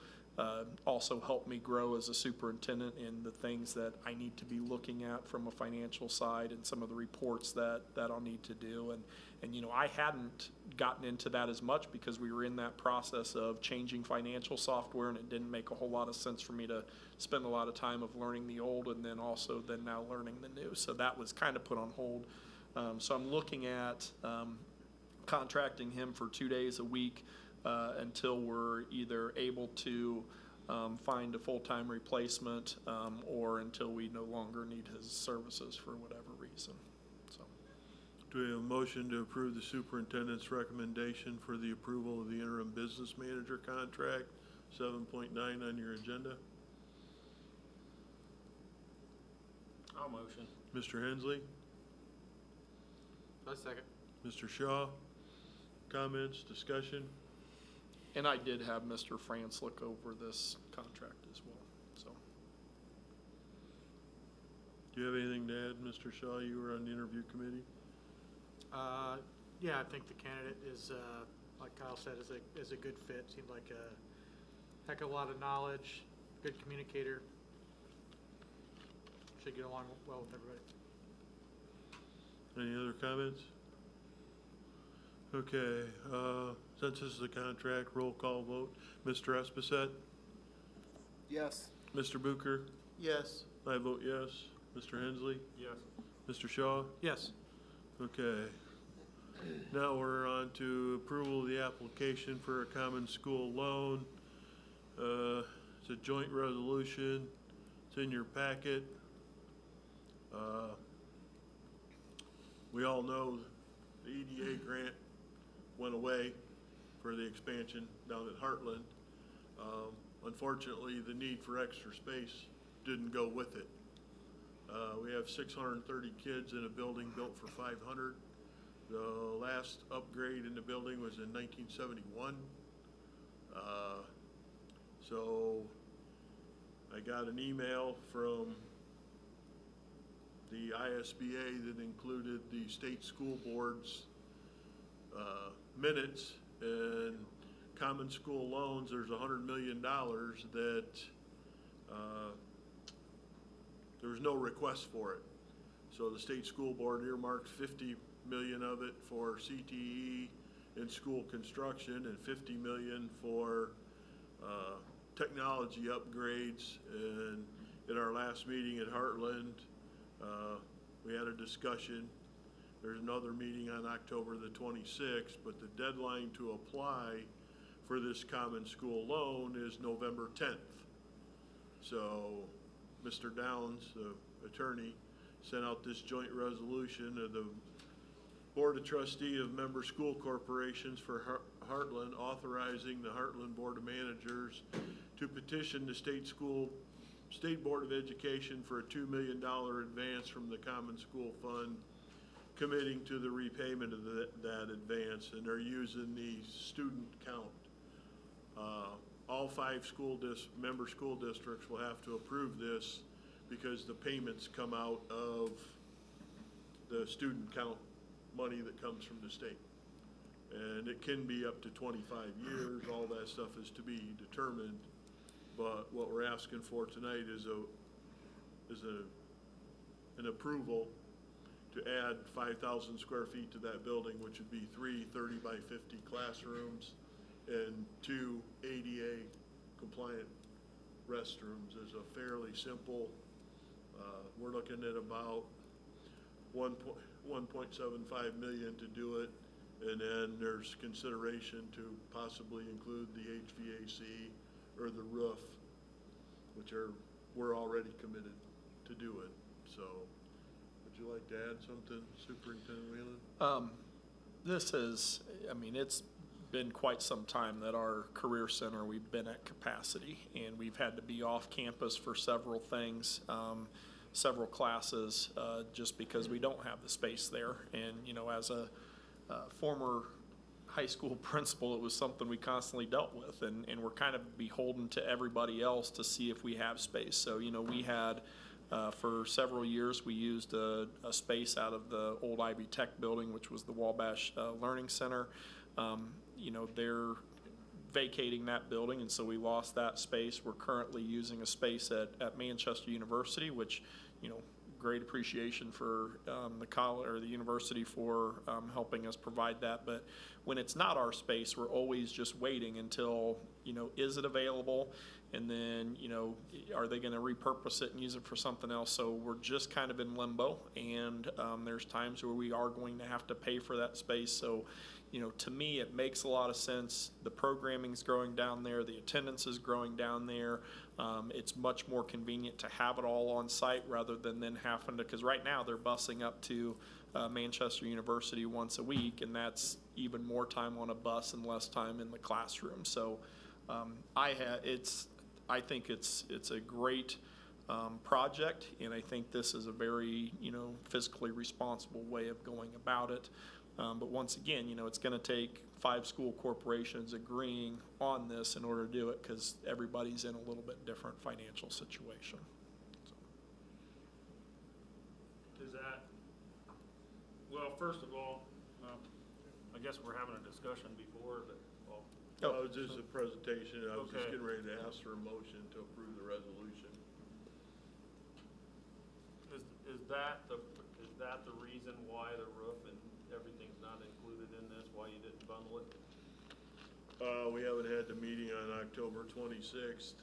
also help me grow as a superintendent in the things that I need to be looking at from a financial side and some of the reports that I'll need to do. And I hadn't gotten into that as much because we were in that process of changing financial software, and it didn't make a whole lot of sense for me to spend a lot of time of learning the old and then also now learning the new. So that was kind of put on hold. So I'm looking at contracting him for 2 days a week until we're either able to find a full-time replacement or until we no longer need his services for whatever reason. So, Do we have a motion to approve the superintendent's recommendation for the approval of the interim business manager contract, 7.9 on your agenda? I'll motion. Mr. Hensley? A second. Mr. Shaw? Comments, discussion? and I did have Mr. France look over this contract as well, so. Do you have anything to add, Mr. Shaw? You were on the interview committee. Yeah, I think the candidate is, like Kyle said, is a good fit. Seemed like a heck of a lot of knowledge, good communicator. Should get along well with everybody. Any other comments? Okay, since this is a contract, roll call vote. Mr. Esposito? Yes. Mr. Bucher? Yes. I vote yes. Mr. Hensley? Yes. Mr. Shaw? Yes. Okay. Now we're on to approval of the application for a common school loan. It's a joint resolution. It's in your packet. We all know the EDA grant went away for the expansion down at Heartland. Unfortunately, the need for extra space didn't go with it. We have 630 kids in a building built for 500. The last upgrade in the building was in 1971. So I got an email from the ISBA that included the state school board's minutes, and common school loans, there's $100 million that there was no request for it. So the state school board earmarked 50 million of it for CTE and school construction and 50 million for technology upgrades. And at our last meeting at Heartland, we had a discussion. There's another meeting on October the 26th, but the deadline to apply for this common school loan is November 10th. So Mr. Downs, the attorney, sent out this joint resolution of the Board of Trustee of Member School Corporations for Heartland, authorizing the Heartland Board of Managers to petition the State Board of Education for a $2 million advance from the Common School Fund, committing to the repayment of that advance, and they're using the student count. All 5 member school districts will have to approve this because the payments come out of the student count money that comes from the state. And it can be up to 25 years, all that stuff is to be determined. But what we're asking for tonight is an approval to add 5,000 square feet to that building, which would be 3 30 by 50 classrooms and 2 ADA compliant restrooms. Is a fairly simple, we're looking at about 1.75 million to do it, and then there's consideration to possibly include the HVAC or the roof, which we're already committed to do it. So would you like to add something, Superintendent Whelan? This is, I mean, it's been quite some time that our Career Center, we've been at capacity, and we've had to be off campus for several things, several classes, just because we don't have the space there. And, you know, as a former high school principal, it was something we constantly dealt with, and we're kind of beholden to everybody else to see if we have space. So, you know, we had, for several years, we used a space out of the old Ivy Tech building, which was the Wabash Learning Center. You know, they're vacating that building, and so we lost that space. We're currently using a space at Manchester University, which, you know, great appreciation for the college or the university for helping us provide that. But when it's not our space, we're always just waiting until, you know, is it available? And then, you know, are they going to repurpose it and use it for something else? So we're just kind of in limbo, and there's times where we are going to have to pay for that space. So, you know, to me, it makes a lot of sense. The programming's growing down there. The attendance is growing down there. It's much more convenient to have it all on site rather than then having to, because right now they're busing up to Manchester University once a week, and that's even more time on a bus and less time in the classroom. So I think it's a great project, and I think this is a very, you know, fiscally responsible way of going about it. But once again, you know, it's going to take 5 school corporations agreeing on this in order to do it, because everybody's in a little bit different financial situation. Is that, well, first of all, I guess we're having a discussion before, but, well, It was just a presentation. I was just Okay. getting ready to ask for a motion to approve the resolution. is that the reason why the roof and everything's not included in this, why you didn't bundle it? We haven't had the meeting on October 26th.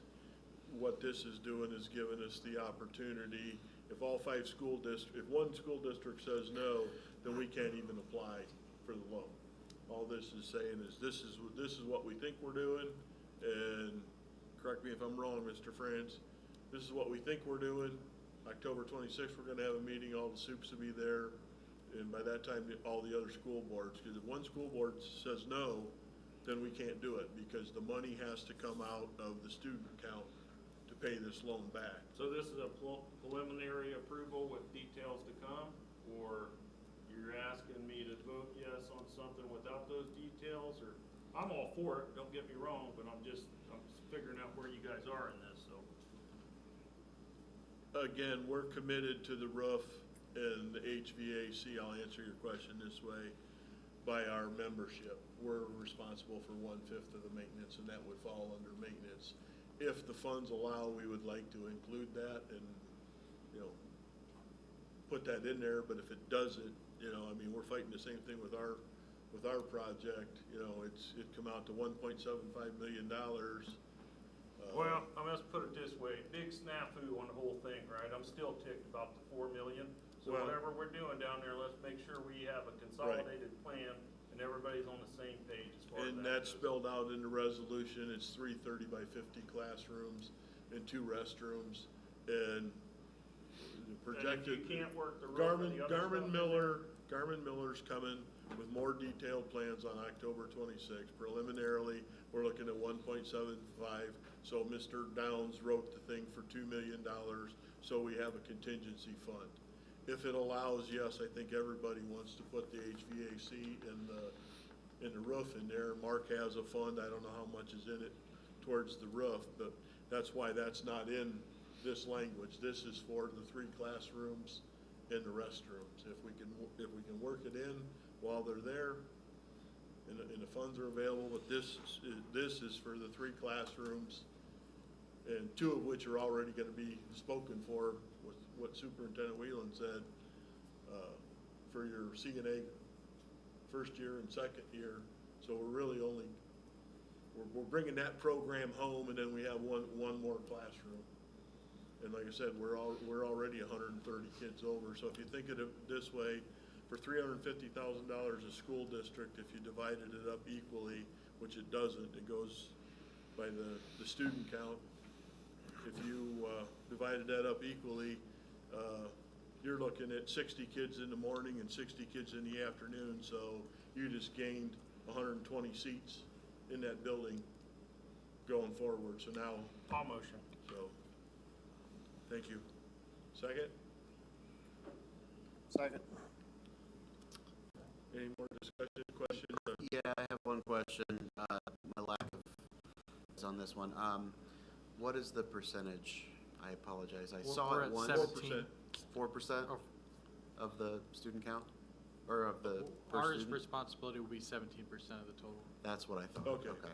What this is doing is giving us the opportunity, if all 5 school if one school district says no, then we can't even apply for the loan. All this is saying is this is what we think we're doing, and correct me if I'm wrong, Mr. France, this is what we think we're doing. October 26th, we're gonna have a meeting, all the soups will be there, and by that time, all the other school boards, because if one school board says no, then we can't do it, because the money has to come out of the student account to pay this loan back. So this is a preliminary approval with details to come, or you're asking me to vote yes on something without those details, or, I'm all for it, don't get me wrong, but I'm just figuring out where you guys are in this, so. Again, we're committed to the roof and the HVAC. I'll answer your question this way. By our membership, we're responsible for 1/5 of the maintenance, and that would fall under maintenance. If the funds allow, we would like to include that and, you know, put that in there. But if it doesn't, you know, I mean, we're fighting the same thing with our project. You know, it come out to $1.75 million. Well, I must put it this way, big snafu on the whole thing, right? I'm still ticked about the 4 million. So Well- whatever we're doing down there, let's make sure we have a consolidated plan and everybody's on the same page as far as that And that's goes. spelled out in the resolution. It's 3 30 by 50 classrooms and 2 restrooms, and the projected. And if you can't work the roof and the other stuff in there- Garmin Miller's coming with more detailed plans on October 26th. Preliminarily, we're looking at 1.75. So Mr. Downs wrote the thing for $2 million, so we have a contingency fund. If it allows, yes, I think everybody wants to put the HVAC and the roof in there. Mark has a fund, I don't know how much is in it towards the roof, but that's why that's not in this language. This is for the 3 classrooms and the restrooms. If we can work it in while they're there, and the funds are available, but this is for the 3 classrooms, and 2 of which are already gonna be spoken for with what Superintendent Whelan said, for your CNA first year and second year. So we're really only, we're bringing that program home, and then we have one more classroom. And like I said, we're already 130 kids over. So if you think of it this way, for $350,000 a school district, if you divided it up equally, which it doesn't, it goes by the student count. If you divided that up equally, you're looking at 60 kids in the morning and 60 kids in the afternoon. So you just gained 120 seats in that building going forward, so now, All motion. so, thank you. Second? Second. Any more discussion, questions? Yeah, I have one question. My lack of is on this one. What is the percentage? I apologize. I saw We're it at once. 17. 4% Oh. of the student count, or of the per Our student? responsibility will be 17% of the total. That's what I thought. Okay. Okay.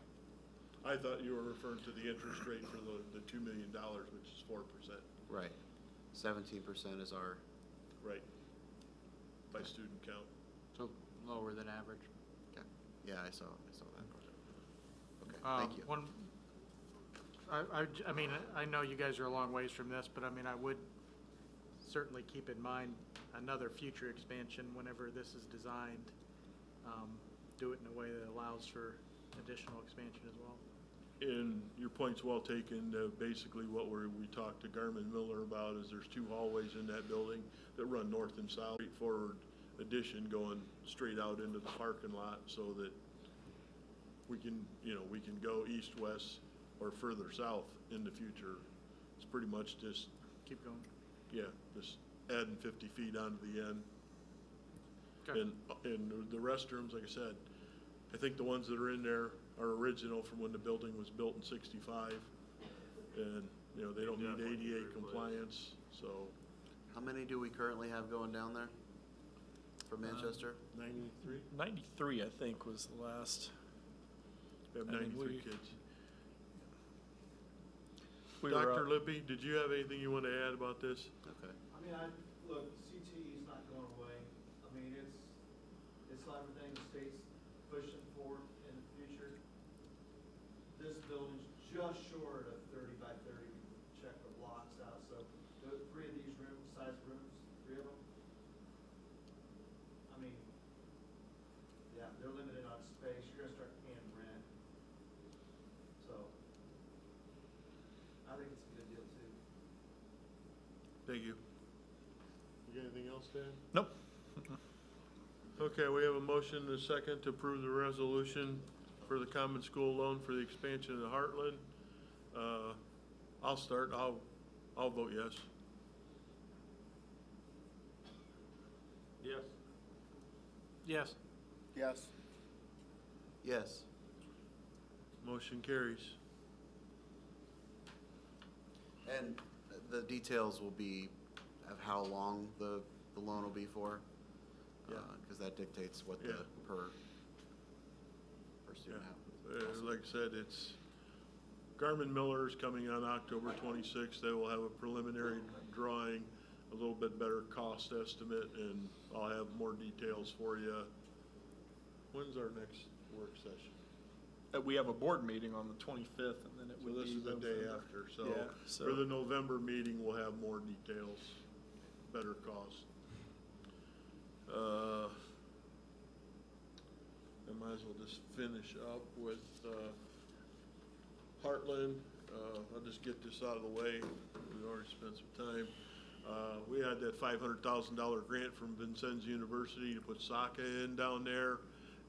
I thought you were referring to the interest rate for the $2 million, which is 4%, Right. 17% is our. right, by student count. So lower than average. Okay. Yeah, I saw that. Okay. Thank you. I mean, I know you guys are a long ways from this, but I mean, I would certainly keep in mind another future expansion whenever this is designed. Do it in a way that allows for additional expansion as well. And your point's well taken. Basically, what we talked to Garmin Miller about is there's 2 hallways in that building that run north and south, straightforward addition going straight out into the parking lot, so that we can go east, west, or further south in the future. It's pretty much just, Keep going. yeah, just adding 50 feet onto the end. Okay. And the restrooms, like I said, I think the ones that are in there are original from when the building was built in 65. And, they don't need Definitely ADA replaced. compliance, so. How many do we currently have going down there for Manchester? 93? 93, I think, was the last. We have I mean, 93 kids. We were Dr. up- Lippy, did you have anything you want to add about this? Okay. I mean, look, CTE is not going away. I mean, it's not everything the state's pushing for in the future. This building's just short of 30 by 30. Check the blocks out. So 3 of these size rooms, 3 of them. I mean, yeah, they're limited on space. You're gonna start paying rent. So I think it's a good deal too. Thank you. You got anything else, Dan? Nope. Okay, we have a motion and a second to approve the resolution for the common school loan for the expansion of the Heartland. I'll start. I'll vote yes. Yes. Yes. Yes. Yes. Motion carries. And the details will be of how long the loan will be for? Yeah. Because that dictates what the Yeah. per Yeah. student have. Like I said, it's Garmin Miller is coming on October 26th. They will have a preliminary drawing, a little bit better cost estimate, and I'll have more details for you. When's our next work session? We have a board meeting on the 25th, and then it So would this be is the day November. after, so Yeah, for the November meeting, we'll have more details, better cost. I might as well just finish up with Heartland. I'll just get this out of the way. We've already spent some time. We had that $500,000 grant from Vincennes University to put soccer in down there.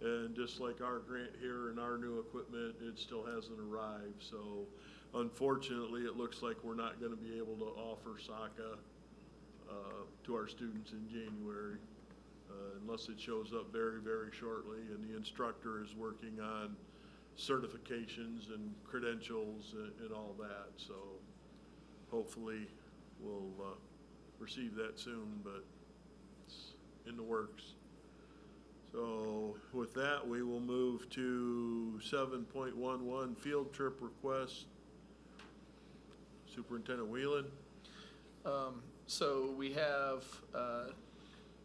And just like our grant here and our new equipment, it still hasn't arrived. So unfortunately, it looks like we're not gonna be able to offer soccer to our students in January, unless it shows up very, very shortly. And the instructor is working on certifications and credentials and all that. So hopefully we'll receive that soon, but it's in the works. So with that, we will move to 7.11 field trip request. Superintendent Whelan. So we have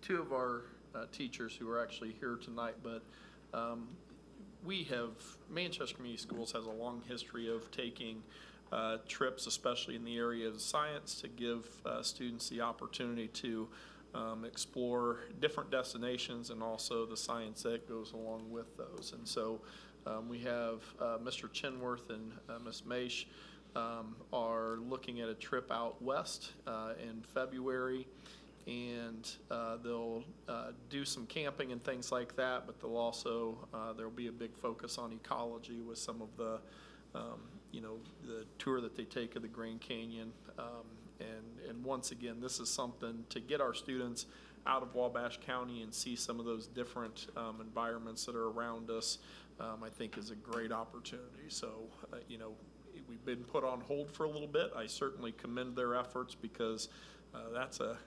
2 of our teachers who are actually here tonight, but Manchester Community Schools has a long history of taking trips, especially in the area of science, to give students the opportunity to explore different destinations and also the science that goes along with those. And so we have Mr. Chinworth and Ms. Maish are looking at a trip out west in February. and they'll do some camping and things like that, but they'll also, there'll be a big focus on ecology with some of the, the tour that they take of the Grand Canyon. And once again, this is something to get our students out of Wabash County and see some of those different environments that are around us, I think is a great opportunity. So, we've been put on hold for a little bit. I certainly commend their efforts because that's a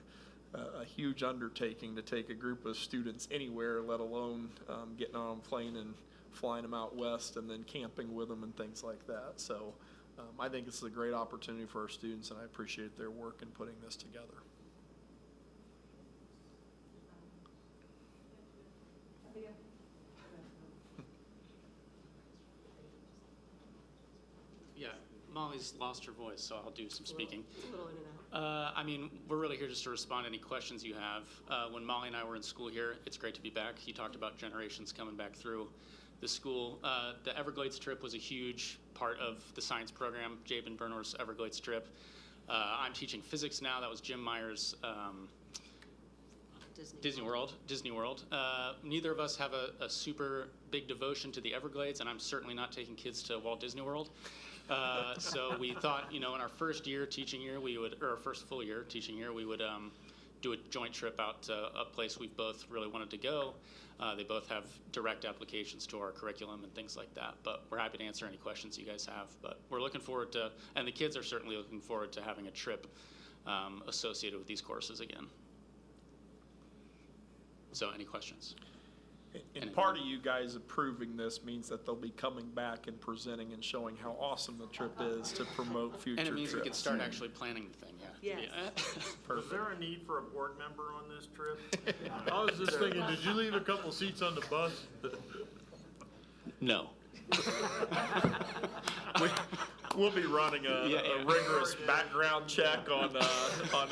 huge undertaking to take a group of students anywhere, let alone getting on a plane and flying them out west and then camping with them and things like that. So I think this is a great opportunity for our students, and I appreciate their work in putting this together. Yeah, Molly's lost her voice, so I'll do some speaking. It's a little in and out. I mean, we're really here just to respond to any questions you have. When Molly and I were in school here, it's great to be back. You talked about generations coming back through the school. The Everglades trip was a huge part of the science program, Jabin Bernor's Everglades trip. I'm teaching physics now. That was Jim Meyer's Disney World. Neither of us have a super big devotion to the Everglades, and I'm certainly not taking kids to Walt Disney World. So we thought, in our first year teaching year, or our first full year teaching year, we would do a joint trip out to a place we've both really wanted to go. They both have direct applications to our curriculum and things like that, but we're happy to answer any questions you guys have. But we're looking forward to, and the kids are certainly looking forward to having a trip associated with these courses again. So any questions? And part of you guys approving this means that they'll be coming back and presenting and showing how awesome the trip is to promote future trips. And it means we can start actually planning the thing, yeah. Yes. Was there a need for a board member on this trip? I was just thinking, did you leave a couple seats on the bus? No. We'll be running a rigorous background check on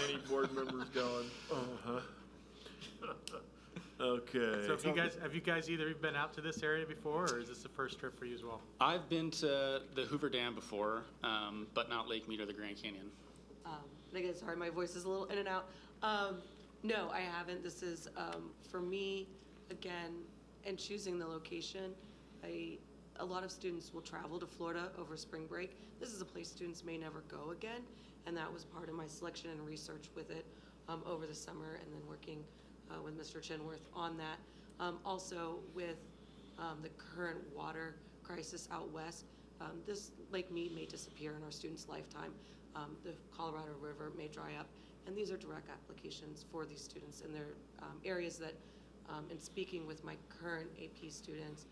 any board members going. Okay. So have you guys either been out to this area before, or is this the first trip for you as well? I've been to the Hoover Dam before, but not Lake Mead or the Grand Canyon. Again, sorry, my voice is a little in and out. No, I haven't. This is, for me, again, and choosing the location, a lot of students will travel to Florida over spring break. This is a place students may never go again, and that was part of my selection and research with it over the summer, and then working with Mr. Chenworth on that. Also with the current water crisis out west, this Lake Mead may disappear in our students' lifetime. The Colorado River may dry up, and these are direct applications for these students in their areas that, in speaking with my current AP students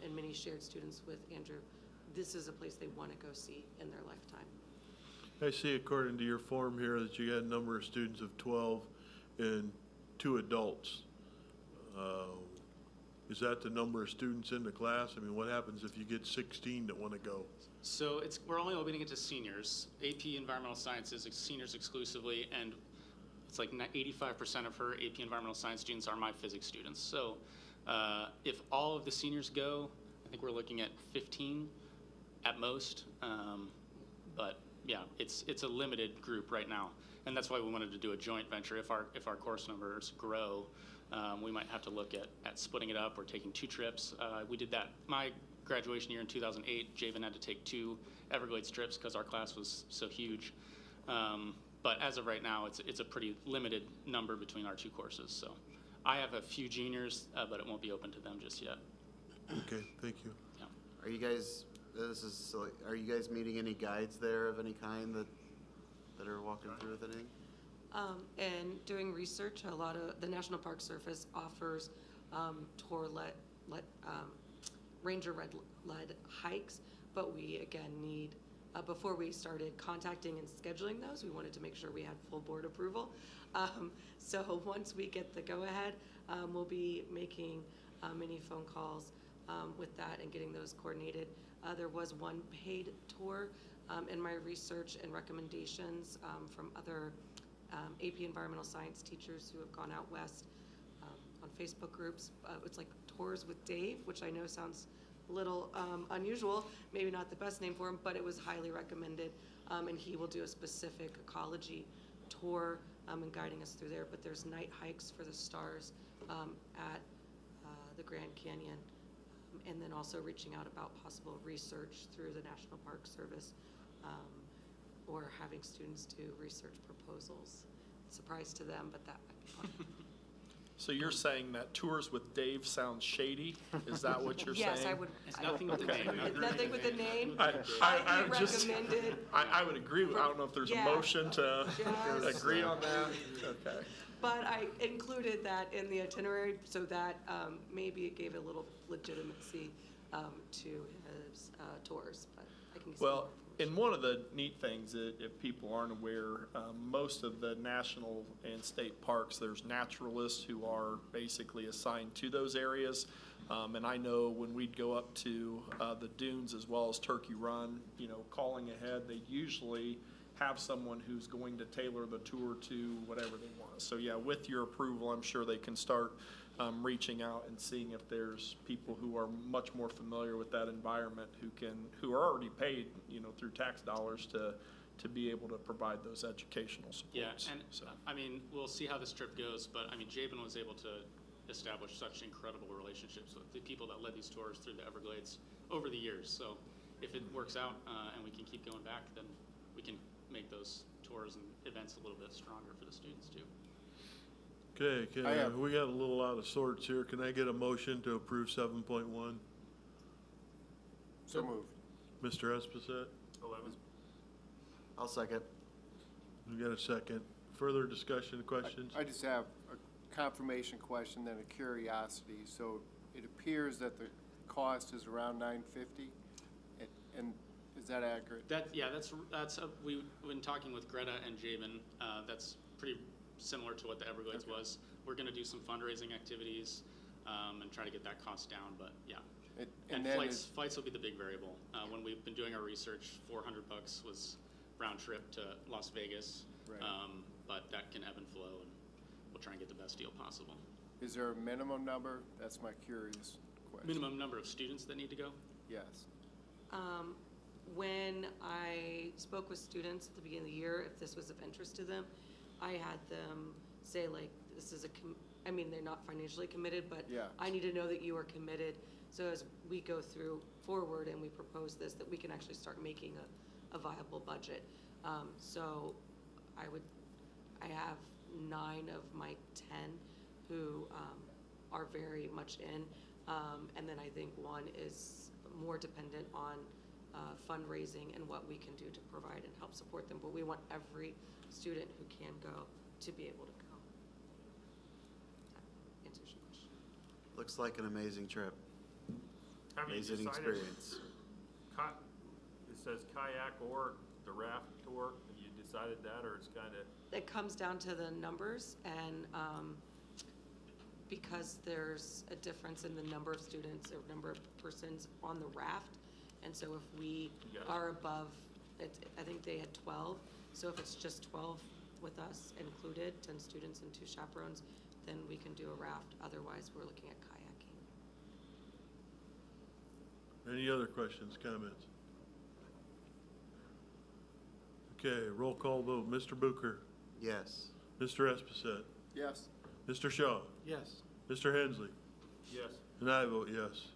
and many shared students with Andrew, this is a place they want to go see in their lifetime. I see according to your form here that you got a number of students of 12 and 2 adults. Is that the number of students in the class? I mean, what happens if you get 16 that want to go? So we're only opening it to seniors. AP Environmental Sciences is seniors exclusively, and it's like 85% of her AP Environmental Science students are my physics students. So if all of the seniors go, I think we're looking at 15 at most. But yeah, it's a limited group right now, and that's why we wanted to do a joint venture. If our course numbers grow, we might have to look at splitting it up or taking 2 trips. We did that. My graduation year in 2008, Javen had to take 2 Everglades trips because our class was so huge. But as of right now, it's a pretty limited number between our 2 courses. So I have a few juniors, but it won't be open to them just yet. Okay, thank you. Yeah. Are you guys, are you guys meeting any guides there of any kind that are walking through with anything? And doing research, a lot of the National Park Service offers ranger-led hikes, but we again need, before we started contacting and scheduling those, we wanted to make sure we had full board approval. So once we get the go-ahead, we'll be making many phone calls with that and getting those coordinated. There was one paid tour in my research and recommendations from other AP Environmental Science teachers who have gone out west on Facebook groups. It's like Tours with Dave, which I know sounds a little unusual, maybe not the best name for him, but it was highly recommended, and he will do a specific ecology tour and guiding us through there, but there's night hikes for the stars at the Grand Canyon. And then also reaching out about possible research through the National Park Service, or having students do research proposals. Surprise to them, but that might be fun. So you're saying that tours with Dave sounds shady? Is that what you're saying? Yes, I would. It's nothing with the name. It's nothing with the name. I Highly just, recommended. I would agree with, I don't know if there's a Yeah. motion to Yes. agree on that. Okay. But I included that in the itinerary so that maybe it gave a little legitimacy to his tours, but I can. Well, and one of the neat things, that if people aren't aware, most of the national and state parks, there's naturalists who are basically assigned to those areas. And I know when we'd go up to the dunes as well as Turkey Run, you know, calling ahead, they usually have someone who's going to tailor the tour to whatever they want. So yeah, with your approval, I'm sure they can start reaching out and seeing if there's people who are much more familiar with that environment who are already paid, you know, through tax dollars to be able to provide those educational supports. Yeah, and So. I mean, we'll see how this trip goes, but I mean, Jabin was able to establish such incredible relationships with the people that led these tours through the Everglades over the years. So if it works out and we can keep going back, then we can make those tours and events a little bit stronger for the students too. Okay, I have- we got a little out of sorts here. Can I get a motion to approve 7.1? So moved. Mr. Esposito? 11. I'll second. We got a second. Further discussion, questions? I just have a confirmation question, then a curiosity. So it appears that the cost is around $950, and is that accurate? We've been talking with Greta and Jabin. That's pretty similar to what the Everglades was. We're going to do some fundraising activities and try to get that cost down, but yeah. And then flights will be the big variable. When we've been doing our research, $400 was round trip to Las Vegas, Right. but that can ebb and flow, and we'll try and get the best deal possible. Is there a minimum number? That's my curious question. Minimum number of students that need to go? Yes. When I spoke with students at the beginning of the year, if this was of interest to them, I had them say, like, this is I mean, they're not financially committed, but Yeah. I need to know that you are committed. So as we go through forward and we propose this, that we can actually start making a viable budget. So I have 9 of my 10 who are very much in. And then I think 1 is more dependent on fundraising and what we can do to provide and help support them. But we want every student who can go to be able to go. That answers your question. Looks like an amazing trip. Have you Amazing decided- experience. It says kayak or the raft tour. Have you decided that, or it's kind of? It comes down to the numbers, and because there's a difference in the number of students or number of persons on the raft, and so if we Gotcha. are above, I think they had 12, so if it's just 12 with us included, 10 students and 2 chaperones, then we can do a raft. Otherwise, we're looking at kayaking. Any other questions, comments? Okay, roll call vote. Mr. Booker? Yes. Mr. Esposito? Yes. Mr. Shaw? Yes. Mr. Hensley? Yes. And I vote yes.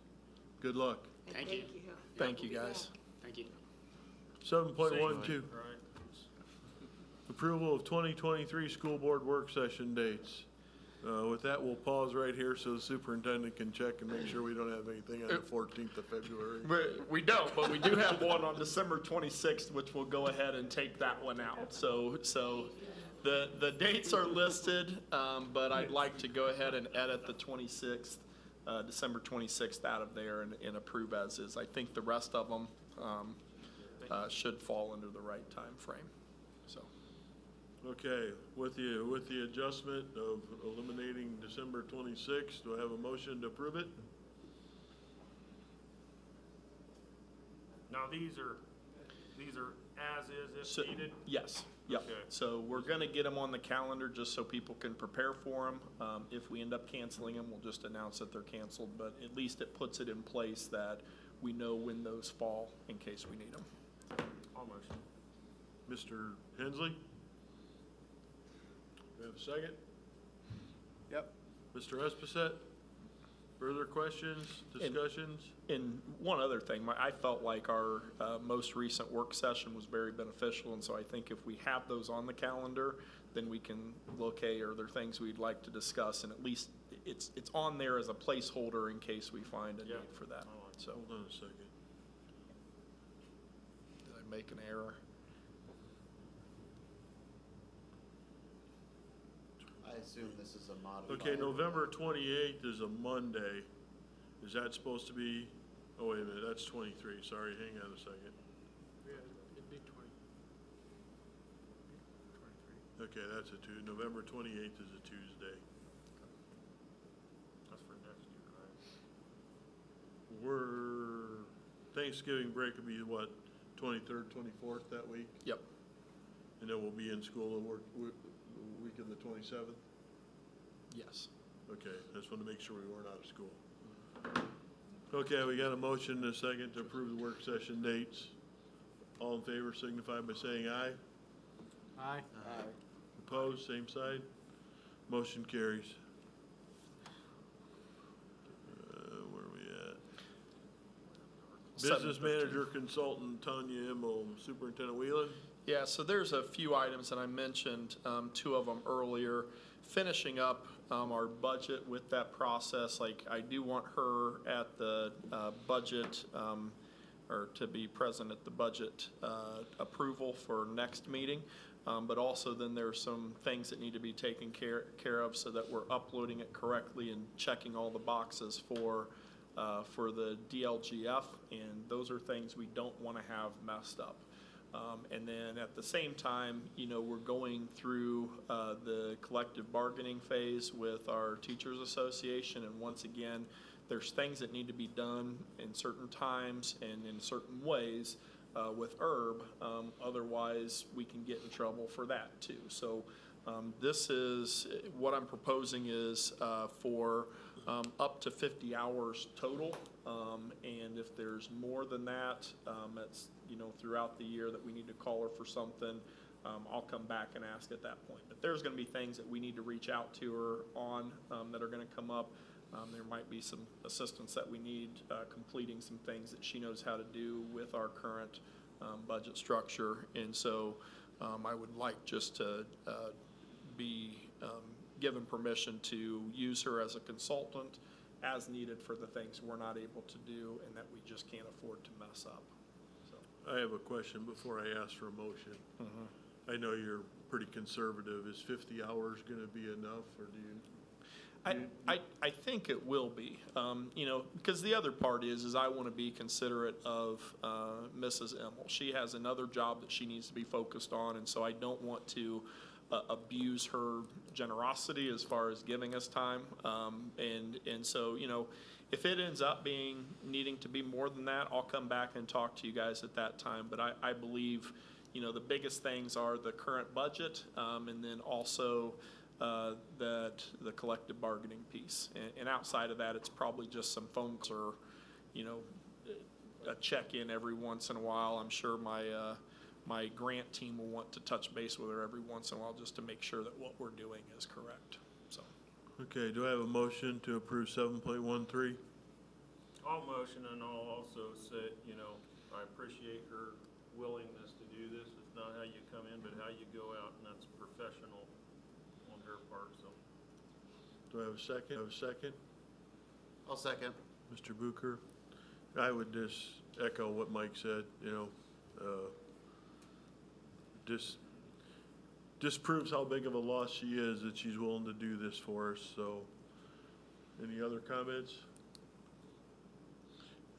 Good luck. And Thank you. Thank you, guys. Thank you. 7.12, Right. approval of 2023 school board work session dates. With that, we'll pause right here so the superintendent can check and make sure we don't have anything on the 14th of February. We don't, but we do have one on December 26th, which we'll go ahead and take that one out. So the dates are listed, but I'd like to go ahead and edit the 26th, December 26th out of there and approve as is. I think the rest of them should fall under the right time frame. So. Okay, with the adjustment of eliminating December 26th, do I have a motion to approve it? Now, these are as is So- if needed? Yes, yep. Okay. So we're gonna get them on the calendar just so people can prepare for them. If we end up canceling them, we'll just announce that they're canceled, but at least it puts it in place that we know when those fall in case we need them. Almost. Mr. Hensley? have a second? Yep. Mr. Esposette? Further questions, discussions? And one other thing, I felt like our most recent work session was very beneficial, and so I think if we have those on the calendar, then we can look, hey, are there things we'd like to discuss, and at least it's on there as a placeholder in case we find a need for that. So, Hold on a second. did I make an error? I assume this is a modified. Okay, November 28th is a Monday. Is that supposed to be, oh, wait a minute, that's 23, sorry, hang on a second. Yeah, it'd be 23. Okay, that's a November 28th is a Tuesday. That's for next year, right? Thanksgiving break will be what, 23rd, 24th that week? Yep. And then we'll be in school the week of the 27th? Yes. Okay, I just wanted to make sure we weren't out of school. Okay, we got a motion and a second to approve the work session dates. All in favor signify by saying aye. Aye. Opposed, same side. Motion carries. Where are we at? Business 7:15. manager consultant Tanya Immel, Superintendent Wheelan. Yeah, so there's a few items, and I mentioned two of them earlier. Finishing up our budget with that process, like I do want her at the budget, or to be present at the budget approval for next meeting. But also then there's some things that need to be taken care of so that we're uploading it correctly and checking all the boxes for the DLGF, and those are things we don't want to have messed up. And then at the same time, we're going through the collective bargaining phase with our Teachers Association, and once again, there's things that need to be done in certain times and in certain ways with Herb, otherwise we can get in trouble for that too. So this is, what I'm proposing is for up to 50 hours total, and if there's more than that, it's, throughout the year that we need to call her for something, I'll come back and ask at that point. But there's gonna be things that we need to reach out to her on that are gonna come up. There might be some assistance that we need completing some things that she knows how to do with our current budget structure. And so I would like just to be given permission to use her as a consultant as needed for the things we're not able to do and that we just can't afford to mess up. So. I have a question before I ask for a motion. I know you're pretty conservative. Is 50 hours gonna be enough, or do you? I think it will be, because the other part is I want to be considerate of Mrs. Immel. She has another job that she needs to be focused on, and so I don't want to abuse her generosity as far as giving us time. And so, if it ends up needing to be more than that, I'll come back and talk to you guys at that time. But I believe, the biggest things are the current budget, and then also that the collective bargaining piece. And outside of that, it's probably just some phone calls or, a check-in every once in a while. I'm sure my grant team will want to touch base with her every once in a while just to make sure that what we're doing is correct. So. Okay, do I have a motion to approve 7.13? I'll motion, and I'll also say, I appreciate her willingness to do this. It's not how you come in, but how you go out, and that's professional on her part, so. Do I have a second? I'll second. Mr. Bucher? I would just echo what Mike said, just proves how big of a loss she is that she's willing to do this for us, so. Any other comments?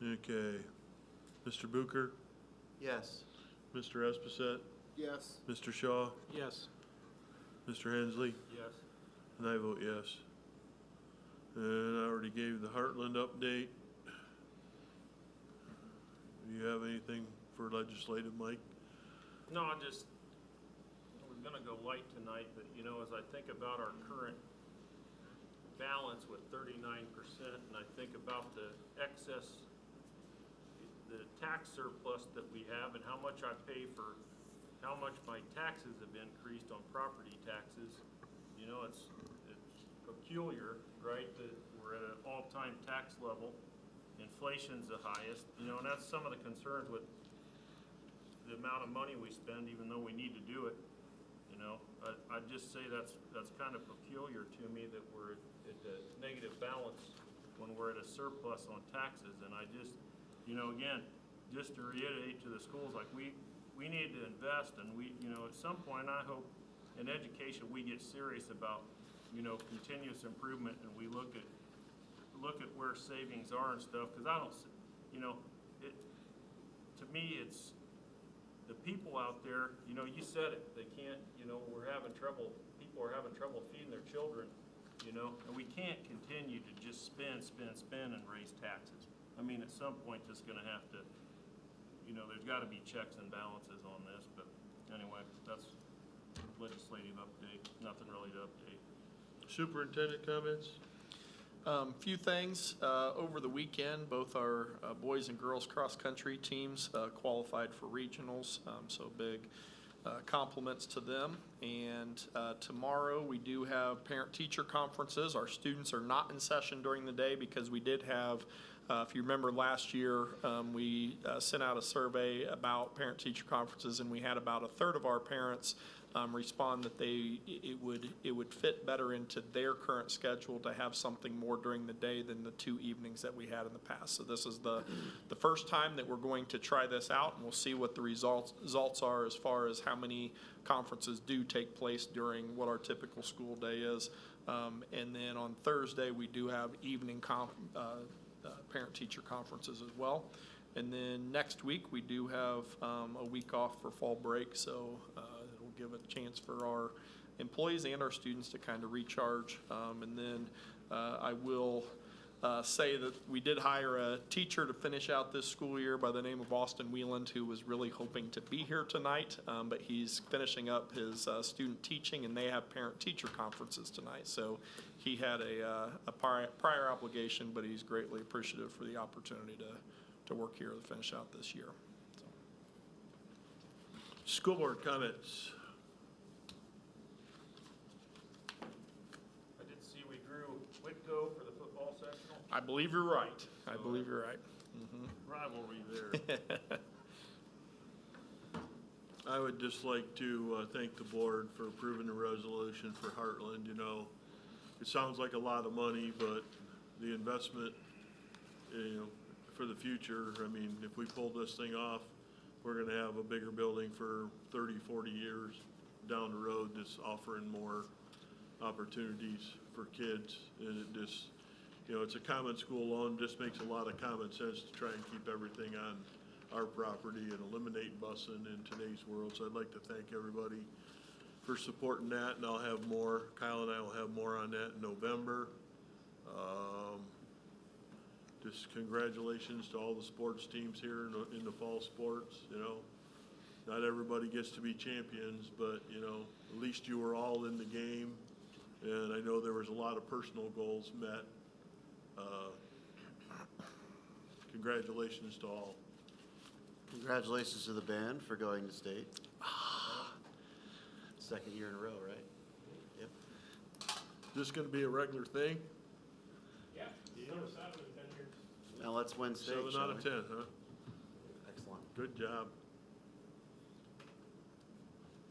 Okay. Mr. Bucher? Yes. Mr. Esposette? Yes. Mr. Shaw? Yes. Mr. Hensley? Yes. And I vote yes. And I already gave the Heartland update. Do you have anything for legislative, Mike? No, I was gonna go light tonight, but as I think about our current balance with 39%, and I think about the excess, the tax surplus that we have and how much I pay for, how much my taxes have increased on property taxes, You know, it's peculiar, right, that we're at an all-time tax level. Inflation's the highest, you know, and that's some of the concerns with the amount of money we spend, even though we need to do it. You know, I'd just say that's kind of peculiar to me that we're at a negative balance when we're at a surplus on taxes. And I just, you know, again, just to reiterate to the schools, like we need to invest, and we, you know, at some point, I hope in education we get serious about, you know, continuous improvement, and we look at where savings are and stuff, because I don't, you know, to me, it's the people out there, you know, you said it, they can't, you know, people are having trouble feeding their children, you know, and we can't continue to just spend and raise taxes. I mean, at some point, just gonna have to, you know, there's gotta be checks and balances on this, but anyway, that's legislative update, nothing really to update. Superintendent comments? Few things. Over the weekend, both our boys and girls cross-country teams qualified for regionals, so big compliments to them. And tomorrow, we do have parent-teacher conferences. Our students are not in session during the day because we did have, if you remember last year, we sent out a survey about parent-teacher conferences, and we had about a third of our parents respond that it would fit better into their current schedule to have something more during the day than the 2 evenings that we had in the past. So this is the first time that we're going to try this out, and we'll see what the results are as far as how many conferences do take place during what our typical school day is. And then on Thursday, we do have evening parent-teacher conferences as well. And then next week, we do have a week off for fall break, so it'll give a chance for our employees and our students to kind of recharge. And then I will say that we did hire a teacher to finish out this school year by the name of Austin Wieland, who was really hoping to be here tonight, but he's finishing up his student teaching, and they have parent-teacher conferences tonight. So he had a prior obligation, but he's greatly appreciative for the opportunity to work here to finish out this year. So. School board comments. I did see we drew Whitco for the football sectional. I believe you're right. I believe you're right. Rivalry there. I would just like to thank the board for approving the resolution for Heartland. You know, it sounds like a lot of money, but the investment, you know, for the future, I mean, if we pull this thing off, we're going to have a bigger building for 30, 40 years down the road that's offering more opportunities for kids. And it just, you know, it's a common school loan, just makes a lot of common sense to try and keep everything on our property and eliminate busing in today's world. So I'd like to thank everybody for supporting that, and I'll have more. Kyle and I will have more on that in November. Just congratulations to all the sports teams here in the fall sports. You know, not everybody gets to be champions, but, you know, at least you were all in the game. And I know there was a lot of personal goals met. Congratulations to all. Congratulations to the band for going to state. Second year in a row, right? Yep. Is this going to be a regular thing? Yeah, number 7 in 10 years. Now let's win state, 7 shall out of we? 10, huh? Excellent. Good job.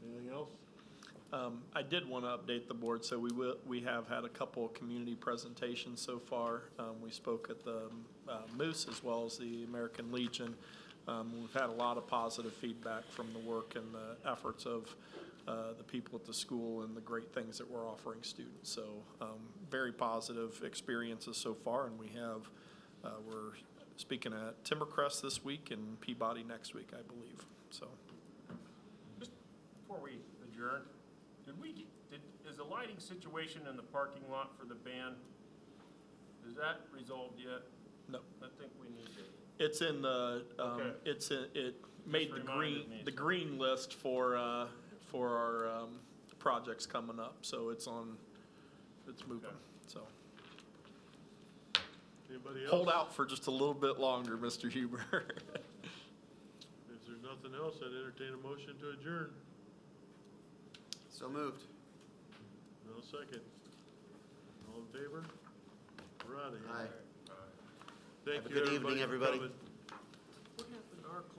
Anything else? I did want to update the board, so we have had a couple of community presentations so far. We spoke at the Moose as well as the American Legion. We've had a lot of positive feedback from the work and the efforts of the people at the school and the great things that we're offering students. So very positive experiences so far, and we have, we're speaking at Timbercrest this week and Peabody next week, I believe. So. Just before we adjourn, is the lighting situation in the parking lot for the band, is that resolved yet? No. I think we need to. It's in the, Okay. it made the green list for our projects coming up, so it's moving, Okay. so. Anybody else? Hold out for just a little bit longer, Mr. Huber. If there's nothing else, I'd entertain a motion to adjourn. So moved. No second. All in favor? We're out of here. Aye. Thank Have a you, good evening, for everybody. coming.